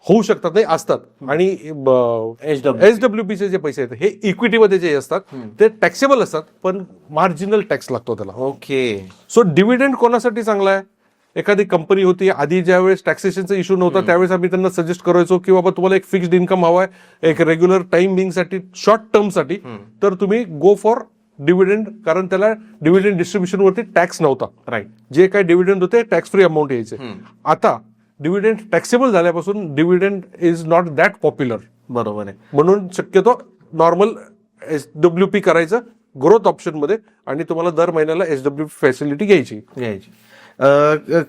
होऊ शकतात, नाही असतात. आणि एसडब्ल्यूपीचे जे पैसे आहेत हे इक्विटीमध्ये जे असतात ते टॅक्सेबल असतात, पण मार्जिनल टॅक्स लागतो त्याला. ओके, सो डिव्हिडंड कोणासाठी चांगला आहे? एखादी कंपनी होती, आधी ज्यावेळेस टॅक्सेशनचा इश्यू नव्हता त्यावेळेस आम्ही त्यांना सजेस्ट करायचो की बाबा तुम्हाला एक फिक्स्ड इन्कम हवाय, एक रेग्युलर टाइम बिंगसाठी, शॉर्ट टर्मसाठी, तर तुम्ही गो फॉर डिव्हिडंड, कारण त्याला डिव्हिडंड डिस्ट्रीब्युशन वरती टॅक्स नव्हता. राईट. जे काही डिव्हिडंड होते टॅक्स फ्री अमाऊंट यायचे. आता डिव्हिडंड टॅक्सेबल झाल्यापासून dividend is not that popular. बरोबर आहे. म्हणून शक्यतो नॉर्मल एसडब्ल्यूपी करायचं ग्रोथ ऑप्शन मध्ये, आणि तुम्हाला दर महिन्याला एसडब्ल्यूपी फॅसिलिटी घ्यायची.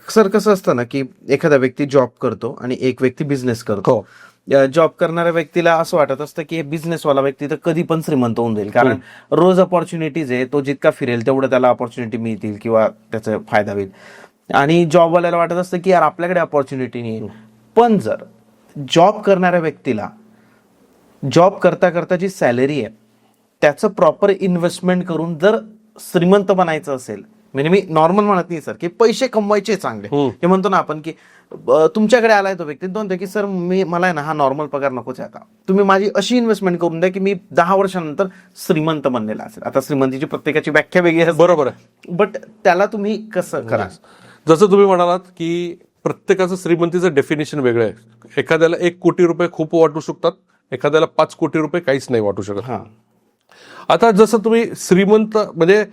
सर कसं असतं ना की एखादा व्यक्ती जॉब करतो आणि एक व्यक्ती बिझनेस करतो. जॉब करणाऱ्या व्यक्तीला असं वाटत असतं की बिझनेसवाला व्यक्ती तर कधी पण श्रीमंत होऊन जाईल, कारण रोज अपॉर्च्युनिटीज आहे, तो जितका फिरेल तेवढं त्याला अपॉर्च्युनिटी मिळतील किंवा त्याचा फायदा होईल. आणि जॉबवाल्याला वाटत असतं की यार आपल्याकडे अपॉर्च्युनिटी नाही. पण जर जॉब करणाऱ्या व्यक्तीला जॉब करता करता जी सॅलरी आहे त्याचं प्रॉपर इन्व्हेस्टमेंट करून जर श्रीमंत बनायचं असेल, म्हणजे मी नॉर्मल म्हणत नाही सर की पैसे कमवायचे चांगले, हे म्हणतो ना आपण की तुमच्याकडे आलाय तो व्यक्ती, दोन की सर मला आहे ना हा नॉर्मल पगार नकोच आहे, आता तुम्ही माझी अशी इन्व्हेस्टमेंट करून द्या की मी 10 वर्षानंतर श्रीमंत बनलेला असेल. आता श्रीमंतीची प्रत्येकाची व्याख्या वेगळी आहे, बरोबर आहे, बट त्याला तुम्ही कसं करा? जसं तुम्ही म्हणालात की प्रत्येकाचं श्रीमंतीचं डेफिनेशन वेगळं आहे. एखाद्याला 1 कोटी रुपये खूप वाटू शकतात, एखाद्याला 5 कोटी रुपये काहीच नाही वाटू शकत. आता जसं तुम्ही श्रीमंत म्हणजे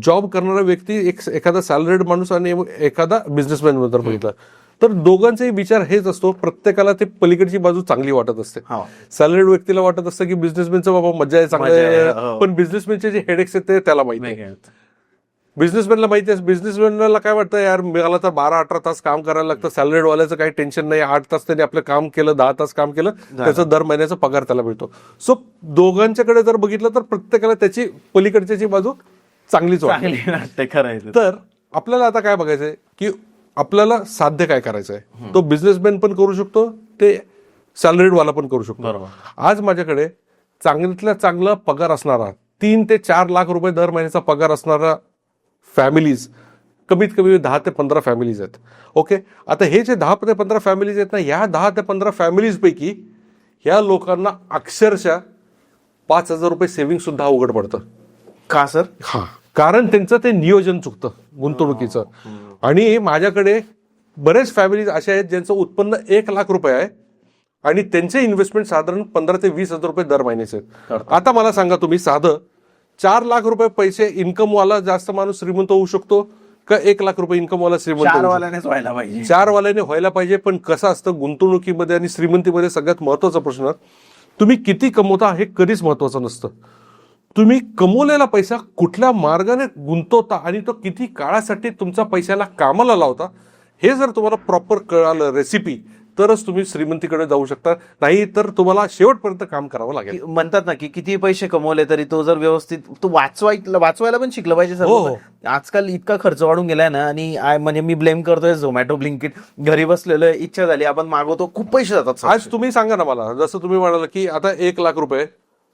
जॉब करणारा व्यक्ती, एखादा सॅलरीड माणूस आणि एखादा बिझनेसमॅन जर बघितलं तर दोघांचाही विचार हेच असतो, प्रत्येकाला ते पलीकडची बाजू चांगली वाटत असते. सॅलरीड व्यक्तीला वाटत असतं की बिझनेसमॅनचं बाबा मजा आहे, चांगलं आहे, पण बिझनेसमॅनचे जे हेडेक्स आहेत ते त्याला माहिती आहे. बिझनेसमॅनला माहिती आहे, बिझनेसमॅनला काय वाटतं, यार मला तर 12-18 तास काम करायला लागतं, सॅलरीड वाल्याचं काही टेन्शन नाही, 8 तास त्यांनी आपलं काम केलं, 10 तास काम केलं, त्याचा दर महिन्याचा पगार त्याला मिळतो. सो दोघांच्याकडे जर बघितलं तर प्रत्येकाला त्याची पलीकडची बाजू चांगलीच वाटते. तर आपल्याला आता काय बघायचंय की आपल्याला साध्य काय करायचंय. तो बिझनेसमॅन पण करू शकतो, ते सॅलरीड वाला पण करू शकतो. आज माझ्याकडे चांगल्यातल्या चांगला पगार असणारा 3 ते 4 लाख रुपये दर महिन्याचा पगार असणारा फॅमिलीज, कमीत कमी 10 ते 15 फॅमिलीज आहेत. ओके, आता हे जे 10 ते 15 फॅमिलीज आहेत ना, या 10 ते 15 फॅमिलीज पैकी ह्या लोकांना अक्षरशः 5,000 रुपये सेव्हिंग सुद्धा अवघड पडतं. का सर? कारण त्यांचं ते नियोजन चुकतं गुंतवणुकीचं. आणि माझ्याकडे बरेच फॅमिलीज अशा आहेत ज्यांचं उत्पन्न 1,00,000 रुपये आहे आणि त्यांचे इन्व्हेस्टमेंट साधारण 15,000 ते 20,000 रुपये दर महिन्याचे आहेत. आता मला सांगा तुम्ही, साधं 4,00,000 रुपये पैसे इन्कमवाला जास्त माणूस श्रीमंत होऊ शकतो का 1,00,000 रुपये इन्कमवाला श्रीमंत? 4 वाल्यानेच व्हायला पाहिजे. 4 वाल्याने व्हायला पाहिजे. पण कसं असतं गुंतवणुकीमध्ये आणि श्रीमंतीमध्ये सगळ्यात महत्वाचा प्रश्न, तुम्ही किती कमवता हे कधीच महत्वाचं नसतं. तुम्ही कमवलेला पैसा कुठल्या मार्गाने गुंतवता आणि तो किती काळासाठी तुमचा पैशाला कामाला लावता, हे जर तुम्हाला प्रॉपर कळालं रेसिपी, तरच तुम्ही श्रीमंतीकडे जाऊ शकता. नाही तर तुम्हाला शेवटपर्यंत काम करावं लागेल. म्हणतात ना की किती पैसे कमवले तरी तो जर व्यवस्थित तो वाचवायला पण शिकलं पाहिजे सर. हो. आजकाल इतका खर्च वाढून गेलाय ना. आणि म्हणजे मी ब्लेम करतोय झोमॅटो, ब्लिंकिट. घरी बसलेलो, इच्छा झाली आपण मागवतो, खूप पैसे जातात सर. आज तुम्ही सांगा ना मला, जसं तुम्ही म्हणाला की आता 1,00,000 रुपये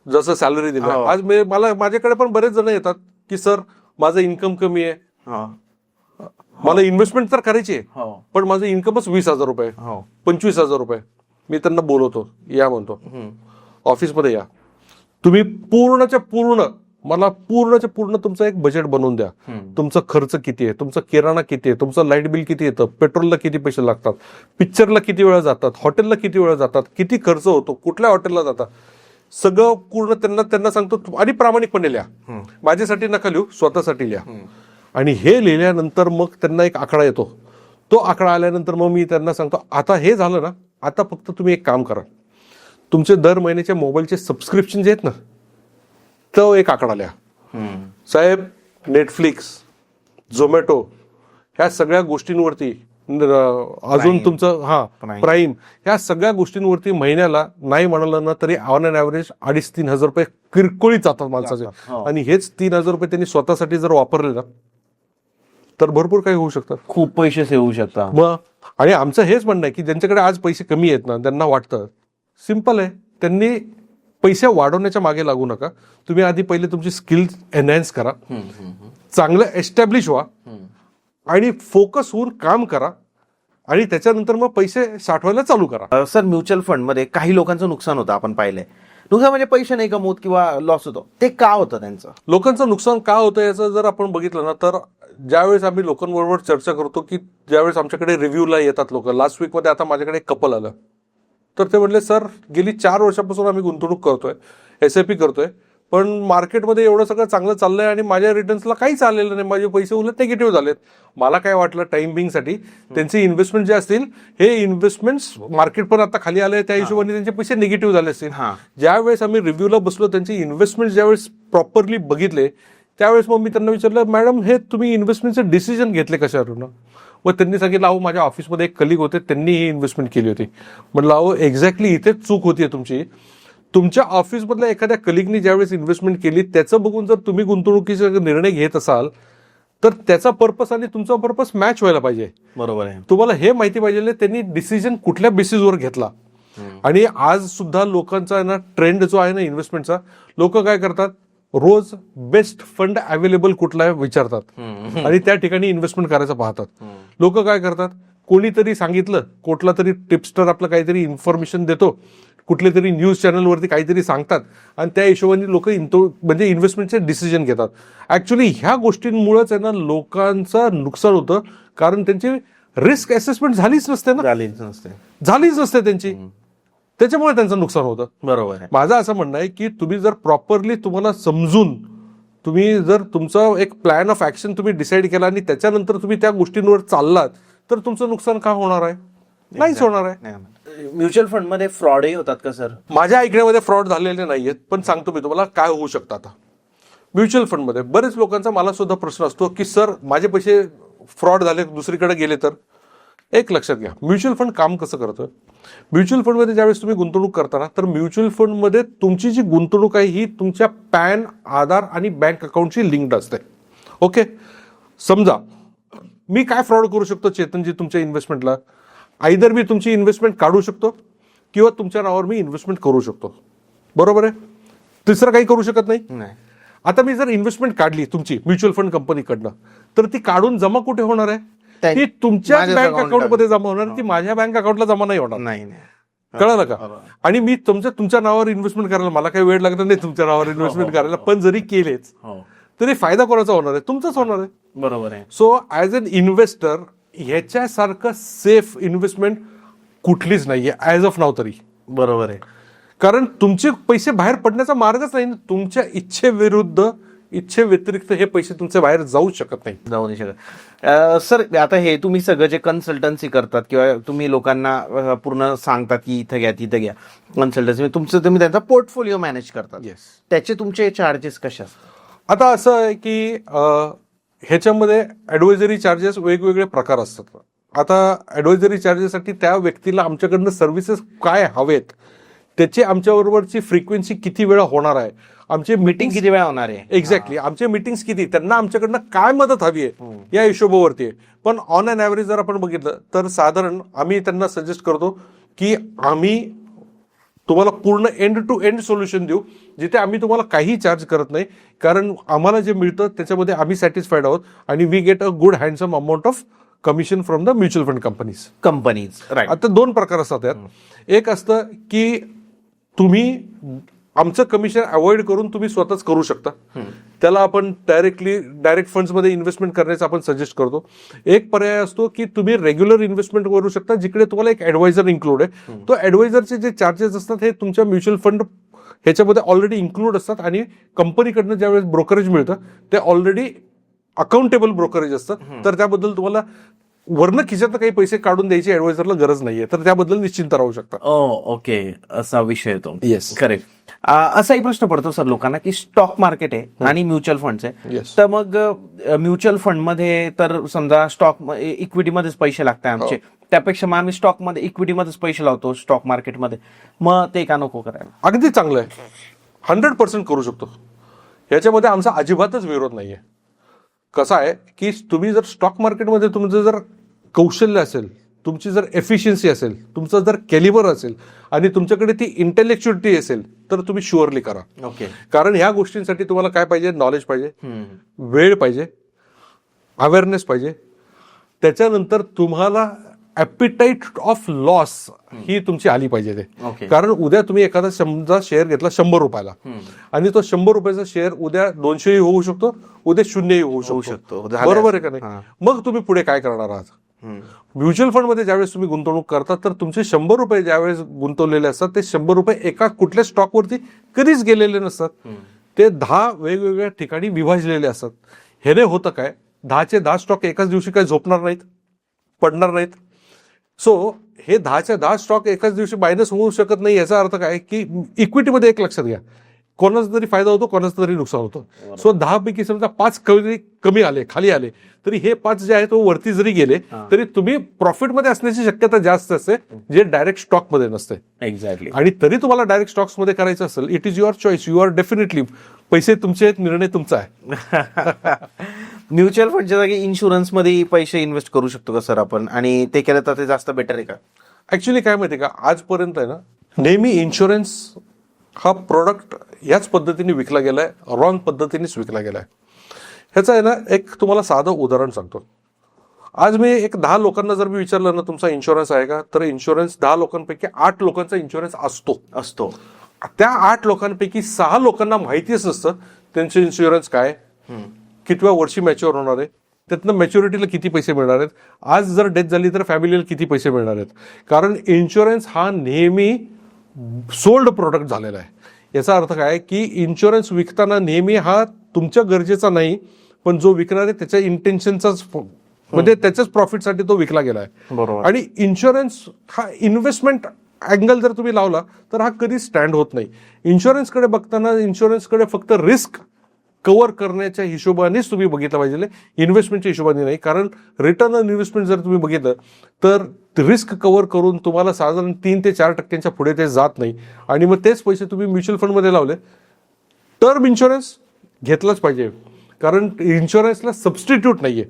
जसं सॅलरी दिली, हो. आज मला माझ्याकडे पण बरेच जण येतात की सर माझं इन्कम कमी आहे, हो. मला इन्व्हेस्टमेंट तर करायची आहे, हो. पण माझं इन्कमच 20,000 रुपये, हो. 25,000 रुपये. मी त्यांना बोलवतो, या म्हणतो ऑफिसमध्ये या, तुम्ही पूर्णच्या पूर्ण तुमचं एक बजेट बनवून द्या. तुमचा खर्च किती आहे, तुमचा किराणा किती आहे, तुमचं लाईट बिल किती येतं, पेट्रोलला किती पैसे लागतात, पिक्चरला किती वेळा जातात, हॉटेलला किती वेळा जातात, किती खर्च होतो, कुठल्या हॉटेलला जातात, सगळं पूर्ण त्यांना सांगतो. आणि प्रामाणिकपणे लिहा, माझ्यासाठी नका लिहू, स्वतःसाठी लिहा. आणि हे लिहिल्यानंतर मग त्यांना एक आकडा येतो. तो आकडा आल्यानंतर मग मी त्यांना सांगतो, आता हे झालं ना, आता फक्त तुम्ही एक काम करा, तुमचे दर महिन्याचे मोबाईलचे सबस्क्रिप्शन जे आहेत ना, तो एक आकडा लिहा. साहेब, नेटफ्लिक्स, झोमॅटो, ह्या सगळ्या गोष्टींवरती, अजून तुमचं प्राईम, ह्या सगळ्या गोष्टींवरती महिन्याला नाही म्हणालं ना तरी ऑन अन ॲव्हरेज 2,500-3,000 रुपये किरकोळी जातात माणसाचे. आणि हेच 3,000 रुपये त्यांनी स्वतःसाठी जर वापरले ना, तर भरपूर काही होऊ शकतात, खूप पैसे सेव्ह होऊ शकतात. मग. आणि आमचं हेच म्हणणं आहे की ज्यांच्याकडे आज पैसे कमी आहेत ना, त्यांना वाटतं सिम्पल आहे, त्यांनी पैसे वाढवण्याच्या मागे लागू नका. तुम्ही आधी पहिले तुमची स्किल्स एनहॅन्स करा, चांगलं एस्टॅब्लिश व्हा आणि फोकस होऊन काम करा आणि त्याच्यानंतर मग पैसे साठवायला चालू करा. सर, म्युच्युअल फंड मध्ये काही लोकांचं नुकसान होतं, आपण पाहिलंय. नुकसान म्हणजे पैसे नाही कमवत किंवा लॉस होतो, ते का होतं त्यांचं? लोकांचं नुकसान का होतं याचं जर आपण बघितलं ना, तर ज्यावेळेस आम्ही लोकांबरोबर चर्चा करतो की ज्यावेळेस आमच्याकडे रिव्ह्यूला येतात लोक, लास्ट वीकमध्ये आता माझ्याकडे एक कपल आलं, तर ते म्हटले सर गेली 4 वर्षापासून आम्ही गुंतवणूक करतोय, SIP करतोय, पण मार्केटमध्ये एवढं सगळं चांगलं चाललंय आणि माझ्या रिटर्न्सला काहीच आलेलं नाही, माझे पैसे उलट निगेटिव्ह झालेत. मला काय वाटलं, टाइम बिंगसाठी त्यांचे इन्व्हेस्टमेंट जे असतील, हे इन्व्हेस्टमेंट्स मार्केट पण आता खाली आले, त्या हिशोबाने त्यांचे पैसे निगेटिव्ह झाले असतील. ज्यावेळेस आम्ही रिव्ह्यूला बसलो, त्यांचे इन्व्हेस्टमेंट ज्यावेळेस प्रॉपरली बघितले, त्यावेळेस मग मी त्यांना विचारलं, मॅडम हे तुम्ही इन्व्हेस्टमेंटचे डिसिजन घेतले कशावरून? मग त्यांनी सांगितलं, अहो माझ्या ऑफिसमध्ये एक कलिग होते, त्यांनी ही इन्व्हेस्टमेंट केली होती. म्हटलं अहो एक्झॅक्टली इथेच चूक होतीये तुमची. तुमच्या ऑफिसमधल्या एखाद्या कलिगनी ज्यावेळेस इन्व्हेस्टमेंट केली, त्याचं बघून जर तुम्ही गुंतवणुकीचा निर्णय घेत असाल, तर त्याचा पर्पस आणि तुमचा पर्पस मॅच व्हायला पाहिजे. बरोबर आहे. तुम्हाला हे माहिती पाहिजे त्यांनी डिसिजन कुठल्या बेसिसवर घेतला. आणि आज सुद्धा लोकांचा ना ट्रेंड जो आहे ना इन्व्हेस्टमेंटचा, लोक काय करतात, रोज बेस्ट फंड अवेलेबल कुठला आहे विचारतात आणि त्या ठिकाणी इन्व्हेस्टमेंट करायचं पाहतात. लोक काय करतात, कोणीतरी सांगितलं, कुठला तरी टिप्स्टर आपलं काहीतरी इन्फॉर्मेशन देतो, कुठले तरी न्यूज चॅनलवरती काहीतरी सांगतात आणि त्या हिशोबाने लोक म्हणजे इन्व्हेस्टमेंटचे डिसिजन घेतात. ऍक्च्युली ह्या गोष्टींमुळेच आहे ना लोकांचं नुकसान होतं, कारण त्यांची रिस्क असेसमेंट झालीच नसते त्यांची, त्याच्यामुळे त्यांचं नुकसान होतं. बरोबर आहे. माझं असं म्हणणं आहे की तुम्ही जर प्रॉपरली तुम्हाला समजून तुम्ही जर तुमचा एक प्लॅन ऑफ ऍक्शन तुम्ही डिसाईड केला आणि त्याच्यानंतर तुम्ही त्या गोष्टींवर चाललात, तर तुमचं नुकसान का होणार आहे? नाहीच होणार आहे. म्युच्युअल फंड मध्ये फ्रॉडही होतात का सर? माझ्या ऐकण्यामध्ये फ्रॉड झालेले नाहीयेत, पण सांगतो मी तुम्हाला काय होऊ शकतं. आता म्युच्युअल फंडमध्ये बरेच लोकांचा मला सुद्धा प्रश्न असतो की सर माझे पैसे फ्रॉड झाले, दुसरीकडे गेले तर. एक लक्षात घ्या, म्युच्युअल फंड काम कसं करतं. म्युच्युअल फंडमध्ये ज्यावेळेस तुम्ही गुंतवणूक करताना, तर म्युच्युअल फंडमध्ये तुमची जी गुंतवणूक आहे ही तुमच्या पॅन, आधार आणि बँक अकाउंटशी लिंक्ड असते. ओके, समजा मी काय फ्रॉड करू शकतो चेतनजी तुमच्या इन्व्हेस्टमेंटला, आयदर मी तुमची इन्व्हेस्टमेंट काढू शकतो किंवा तुमच्या नावावर मी इन्व्हेस्टमेंट करू शकतो. बरोबर आहे, तिसरं काही करू शकत नाही. आता मी जर इन्व्हेस्टमेंट काढली तुमची म्युच्युअल फंड कंपनीकडनं, तर ती काढून जमा कुठे होणार आहे? ती तुमच्या बँक अकाउंटमध्ये जमा होणार, ती माझ्या बँक अकाउंटला जमा नाही होणार. नाही. कळलं का? आणि मी तुमच्या नावावर इन्व्हेस्टमेंट करायला मला काही वेळ लागत नाही तुमच्या नावावर इन्व्हेस्टमेंट करायला, पण जरी केलेच तरी फायदा कोणाचा होणार आहे? तुमचाच होणार आहे. बरोबर आहे. सो ॲज अन इन्व्हेस्टर ह्याच्यासारखं सेफ इन्व्हेस्टमेंट कुठलीच नाहीये ॲज ऑफ नाव तरी. बरोबर आहे. कारण तुमचे पैसे बाहेर पडण्याचा मार्गच नाही ना. तुमच्या इच्छेविरुद्ध, इच्छेव्यतिरिक्त हे पैसे तुमचे बाहेर जाऊ शकत नाही. जाऊ नाही शकत. सर आता हे तुम्ही सगळं जे कन्सल्टन्सी करतात किंवा तुम्ही लोकांना पूर्ण सांगतात की इथं घ्या तिथं घ्या, कन्सल्टन्सी तुम्ही त्यांचा पोर्टफोलिओ मॅनेज करतात. येस. त्याचे तुमचे चार्जेस कसे असतात? आता असं आहे की ह्याच्यामध्ये ॲडवायझरी चार्जेस वेगवेगळे प्रकार असतात. आता ॲडवायझरी चार्जेससाठी त्या व्यक्तीला आमच्याकडनं सर्व्हिसेस काय हवेत, त्याची आमच्याबरोबरची फ्रिक्वेन्सी किती वेळा होणार आहे, आमचे मीटिंग किती वेळा होणार आहे, एक्झॅक्टली आमचे मीटिंग्स किती, त्यांना आमच्याकडनं काय मदत हवी आहे या हिशोबावरती आहे. पण ऑन अन ॲव्हरेज जर आपण बघितलं तर साधारण आम्ही त्यांना सजेस्ट करतो की आम्ही तुम्हाला पूर्ण एंड टू एंड सोल्युशन देऊ, जिथे आम्ही तुम्हाला काही चार्ज करत नाही. कारण आम्हाला जे मिळतं त्याच्यामध्ये आम्ही सॅटिस्फाईड आहोत आणि we get a good handsome amount of commission from the mutual fund companies. Right. आता दोन प्रकार असतात यात. एक असतं की तुम्ही आमचं कमिशन अवॉइड करून तुम्ही स्वतःच करू शकता, त्याला आपण डायरेक्ट फंड्समध्ये इन्व्हेस्टमेंट करण्याचं आपण सजेस्ट करतो. एक पर्याय असतो की तुम्ही रेग्युलर इन्व्हेस्टमेंट करू शकता, जिकडे तुम्हाला एक ॲडवायझर इन्क्लूड आहे. तो ॲडवायझरचे जे चार्जेस असतात हे तुमच्या म्युच्युअल फंड ह्याच्यामध्ये ऑलरेडी इन्क्लूड असतात आणि कंपनीकडनं ज्यावेळेस ब्रोकरेज मिळतं ते ऑलरेडी अकाउंटेबल ब्रोकरेज असतं. तर त्याबद्दल तुम्हाला वरनं खिशात काही पैसे काढून द्यायची ॲडवायझरला गरज नाहीये, तर त्याबद्दल निश्चिंत राहू शकता. ओके, असा विषय येतो. येस. करेक्ट. असाही प्रश्न पडतो सर लोकांना की स्टॉक मार्केट आहे आणि म्युच्युअल फंड्स आहे. Yes. तर मग म्युच्युअल फंडमध्ये तर समजा स्टॉक इक्विटीमध्येच पैसे लागतात आमचे, त्यापेक्षा मग आम्ही स्टॉकमध्ये इक्विटीमध्येच पैसे लावतो स्टॉक मार्केटमध्ये, मग ते का नको करायला? अगदी चांगलं आहे, 100% करू शकतो. ह्याच्यामध्ये आमचा अजिबातच विरोध नाहीये. कसं आहे की तुम्ही जर स्टॉक मार्केटमध्ये तुमचं जर कौशल्य असेल, तुमची जर एफिशियन्सी असेल, तुमचं जर कॅलिबर असेल आणि तुमच्याकडे ती इंटेलेक्च्युअलिटी असेल तर तुम्ही शुअरली करा. ओके. कारण ह्या गोष्टींसाठी तुम्हाला काय पाहिजे? नॉलेज पाहिजे, वेळ पाहिजे, अवेअरनेस पाहिजे. त्याच्यानंतर तुम्हाला ॲपिटाईट ऑफ लॉस ही तुमची आली पाहिजे ओके. ते. कारण उद्या तुम्ही एखादा समजा शेअर घेतला 100 रुपयाला आणि तो 100 रुपयाचा शेअर उद्या 200 होऊ शकतो, उद्या 0 होऊ शकतो. बरोबर आहे का नाही? मग तुम्ही पुढे काय करणार आहात? म्युच्युअल फंडमध्ये ज्यावेळेस तुम्ही गुंतवणूक करता तर तुमचे 100 रुपये ज्यावेळेस गुंतवलेले असतात ते 100 रुपये एका कुठल्या स्टॉकवरती कधीच गेलेले नसतात, ते 10 वेगवेगळ्या ठिकाणी विभाजलेले असतात. ह्याने होतं काय? 10चे 10 स्टॉक एकाच दिवशी काही झोपणार नाहीत, पडणार नाहीत. सो हे 10च्या 10 स्टॉक एकाच दिवशी मायनस होऊ शकत नाही. याचा अर्थ काय की इक्विटीमध्ये एक लक्षात घ्या, कोणाचा तरी फायदा होतो, कोणाचं तरी नुकसान होतं. सो 10 पैकी समजा 5 कमी आले, खाली आले, तरी हे 5 जे आहे तो वरती जरी गेले तरी तुम्ही प्रॉफिटमध्ये असण्याची शक्यता जास्त असते, जे डायरेक्ट स्टॉकमध्ये नसते. एक्झॅक्टली. आणि तरी तुम्हाला डायरेक्ट स्टॉक्समध्ये करायचं असेल, it is your choice. You are definitely, पैसे तुमचे आहेत, निर्णय तुमचा आहे. म्युच्युअल फंडच्या जागी इन्शुरन्समध्ये पैसे इन्व्हेस्ट करू शकतो का सर आपण, आणि ते केलं तर ते जास्त बेटर आहे का? ऍक्च्युली काय माहिती का, आजपर्यंत आहे ना नेहमी इन्शुरन्स हा प्रोडक्ट याच पद्धतीने विकला गेलाय, रॉंग पद्धतीनेच विकला गेलाय. ह्याचं आहे ना एक तुम्हाला साधं उदाहरण सांगतो. आज मी एक 10 लोकांना जर मी विचारलं ना तुमचा इन्शुरन्स आहे का, तर इन्शुरन्स 10 लोकांपैकी 8 लोकांचा इन्शुरन्स असतो. त्या 8 लोकांपैकी 6 लोकांना माहितीच नसतं त्यांचे इन्शुरन्स काय, कितव्या वर्षी मॅच्युअर होणार आहे, त्यातनं मॅच्युरिटीला किती पैसे मिळणार आहेत, आज जर डेथ झाली तर फॅमिलीला किती पैसे मिळणार आहेत. कारण इन्शुरन्स हा नेहमी सोल्ड प्रोडक्ट झालेला आहे. याचा अर्थ काय की इन्शुरन्स विकताना नेहमी हा तुमच्या गरजेचा नाही, पण जो विकणार आहे त्याच्या इंटेन्शनचाच, म्हणजे त्याच्याच प्रॉफिटसाठी तो विकला गेला आहे. बरोबर. आणि इन्शुरन्स हा इन्व्हेस्टमेंट अँगल जर तुम्ही लावला तर हा कधी स्टँड होत नाही. इन्शुरन्सकडे बघताना इन्शुरन्सकडे फक्त रिस्क कव्हर करण्याच्या हिशोबानेच तुम्ही बघितलं पाहिजे, इन्व्हेस्टमेंटच्या हिशोबाने नाही. कारण रिटर्न ऑन इन्व्हेस्टमेंट जर तुम्ही बघितलं तर रिस्क कव्हर करून तुम्हाला साधारण 3 ते 4% पुढे ते जात नाही. आणि मग तेच पैसे तुम्ही म्युच्युअल फंडमध्ये लावले, टर्म इन्शुरन्स घेतलाच पाहिजे. कारण इन्शुरन्सला सबस्टिट्यूट नाहीये.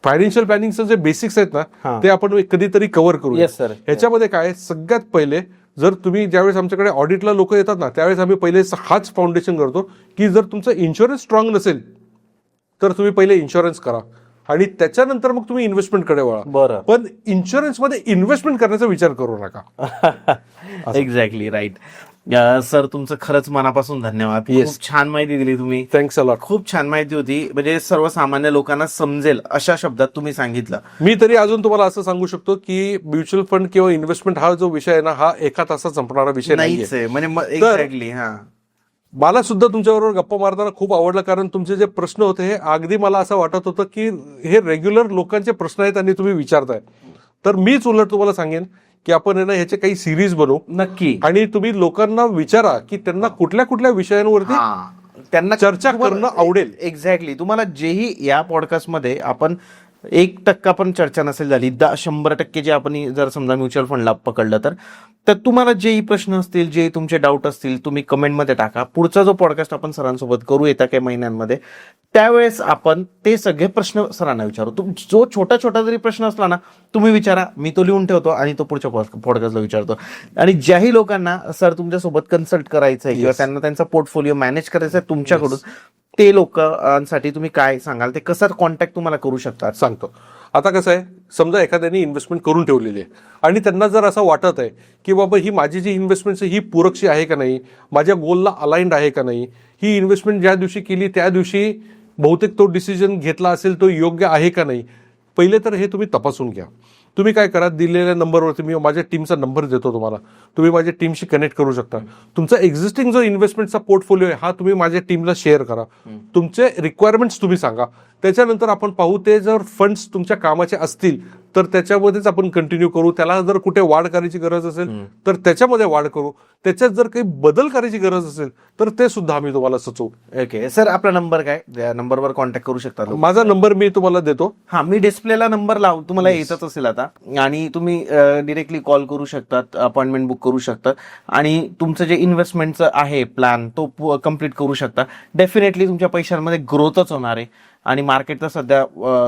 फायनान्शियल प्लॅनिंगचं जे बेसिक्स आहेत ना ते आपण कधीतरी कव्हर करू. Yes sir. ह्याच्यामध्ये काय, सगळ्यात पहिले जर तुम्ही ज्यावेळेस आमच्याकडे ऑडिटला लोक येतात ना त्यावेळेस आम्ही पहिले हाच फाउंडेशन करतो की जर तुमचं इन्शुरन्स स्ट्रॉंग नसेल तर तुम्ही पहिले इन्शुरन्स करा आणि त्याच्यानंतर मग तुम्ही इन्व्हेस्टमेंटकडे वळा. बरं. पण इन्शुरन्समध्ये इन्व्हेस्टमेंट करण्याचा विचार करू नका. Exactly right. सर तुमचं खरंच मनापासून धन्यवाद. Yes. खूप छान माहिती दिली तुम्ही. Thanks a lot. खूप छान माहिती होती, म्हणजे सर्वसामान्य लोकांना समजेल अशा शब्दात तुम्ही सांगितलं. मी तरी अजून तुम्हाला असं सांगू शकतो की म्युच्युअल फंड किंवा इन्व्हेस्टमेंट हा जो विषय आहे ना, हा एका तासात संपणारा विषय नाहीच नाहीये. आहे, म्हणजे एक्झॅक्टली. हा मला सुद्धा तुमच्याबरोबर गप्पा मारताना खूप आवडलं, कारण तुमचे जे प्रश्न होते हे अगदी मला असं वाटत होतं की हे रेग्युलर लोकांचे प्रश्न आहेत आणि तुम्ही विचारताय. तर मीच उलट तुम्हाला सांगेन की आपण आहे ना ह्याचे काही सिरीज बनवू नक्की. आणि तुम्ही लोकांना विचारा की त्यांना कुठल्या कुठल्या विषयांवरती त्यांना चर्चा करणं आवडेल. एक्झॅक्टली. तुम्हाला जेही या पॉडकास्टमध्ये आपण 1% पण चर्चा नसेल झाली, 100% जे आपण जर समजा म्युच्युअल फंडला पकडलं तर तुम्हाला जेही प्रश्न असतील, जे तुमचे डाऊट असतील, तुम्ही कमेंटमध्ये टाका. पुढचा जो पॉडकास्ट आपण सरांसोबत करू येत्या काही महिन्यांमध्ये, त्यावेळेस आपण ते सगळे प्रश्न सरांना विचारू. जो छोटा छोटा जरी प्रश्न असला ना, तुम्ही विचारा, मी तो लिहून ठेवतो आणि तो पुढच्या पॉडकास्टला विचारतो. आणि ज्याही लोकांना सर तुमच्यासोबत कन्सल्ट करायचं आहे किंवा त्यांना त्यांचा पोर्टफोलिओ मॅनेज करायचा आहे तुमच्याकडून, ते लोकांसाठी तुम्ही काय सांगाल, ते कसं कॉन्टॅक्ट तुम्हाला करू शकतात? सांगतो. आता कसं आहे, समजा एखाद्याने इन्व्हेस्टमेंट करून ठेवलेली आहे आणि त्यांना जर असं वाटत आहे की बाबा ही माझी जी इन्व्हेस्टमेंट ही पूरकशी आहे का नाही, माझ्या गोलला अलाइंड आहे का नाही, ही इन्व्हेस्टमेंट ज्या दिवशी केली त्या दिवशी बहुतेक तो डिसिजन घेतला असेल तो योग्य आहे का नाही, पहिले तर हे तुम्ही तपासून घ्या. तुम्ही काय करा, दिलेल्या नंबरवरती मी माझ्या टीमचा नंबर देतो तुम्हाला, तुम्ही माझ्या टीमशी कनेक्ट करू शकता. तुमचा एक्झिस्टिंग जो इन्व्हेस्टमेंटचा पोर्टफोलिओ आहे हा तुम्ही माझ्या टीमला शेअर करा. तुमचे रिक्वायरमेंट्स तुम्ही सांगा, त्याच्यानंतर आपण पाहू. ते जर फंड्स तुमच्या कामाचे असतील तर त्याच्यामध्येच आपण कंटिन्यू करू. त्याला जर कुठे वाढ करायची गरज असेल तर त्याच्यामध्ये वाढ करू. त्याच्यात जर काही बदल करायची गरज असेल तर ते सुद्धा आम्ही तुम्हाला सुचवू. ओके सर, आपला नंबर काय, त्या नंबरवर कॉन्टॅक्ट करू शकता? माझा नंबर मी तुम्हाला देतो. हा, मी डिस्प्लेला नंबर लावू, तुम्हाला येतच असेल आता, आणि तुम्ही डिरेक्टली कॉल करू शकतात, अपॉइंटमेंट बुक करू शकता आणि तुमचं जे इन्व्हेस्टमेंटचं आहे प्लॅन तो कम्प्लीट करू शकता. डेफिनेटली तुमच्या पैशांमध्ये ग्रोथच होणार आहे. आणि मार्केट तर सध्या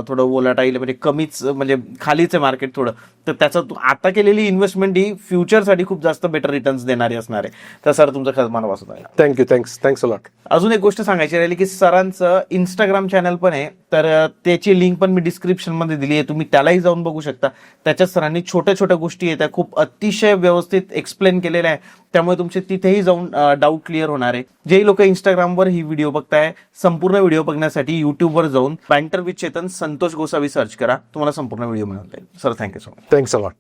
थोडं वोलाटाईल, म्हणजे कमीच, म्हणजे खालीच आहे मार्केट थोडं, तर त्याचं आता केलेली इन्व्हेस्टमेंट ही फ्युचरसाठी खूप जास्त बेटर रिटर्न्स देणारी असणार आहे. तर सर तुमचं खरंच मनापासून आहे. थँक्यू. Thanks a lot. अजून एक गोष्ट सांगायची राहिली की सरांचं इंस्टाग्राम चॅनल पण आहे, तर त्याची लिंक पण मी डिस्क्रिप्शन मध्ये दिली आहे, तुम्ही त्यालाही जाऊन बघू शकता. त्याच्यात सरांनी छोट्या छोट्या गोष्टी आहेत त्या खूप अतिशय व्यवस्थित एक्सप्लेन केलेल्या आहे, त्यामुळे तुमचे तिथेही जाऊन डाऊट क्लिअर होणार आहे. जेही लोक इंस्टाग्रामवर ही व्हिडिओ बघताय, संपूर्ण व्हिडिओ बघण्यासाठी युट्यूबवर जाऊन बँटर विथ चेतन संतोष गोसावी सर्च करा, तुम्हाला संपूर्ण व्हिडिओ मिळून जाईल. Sir thank you so much. Thanks a lot.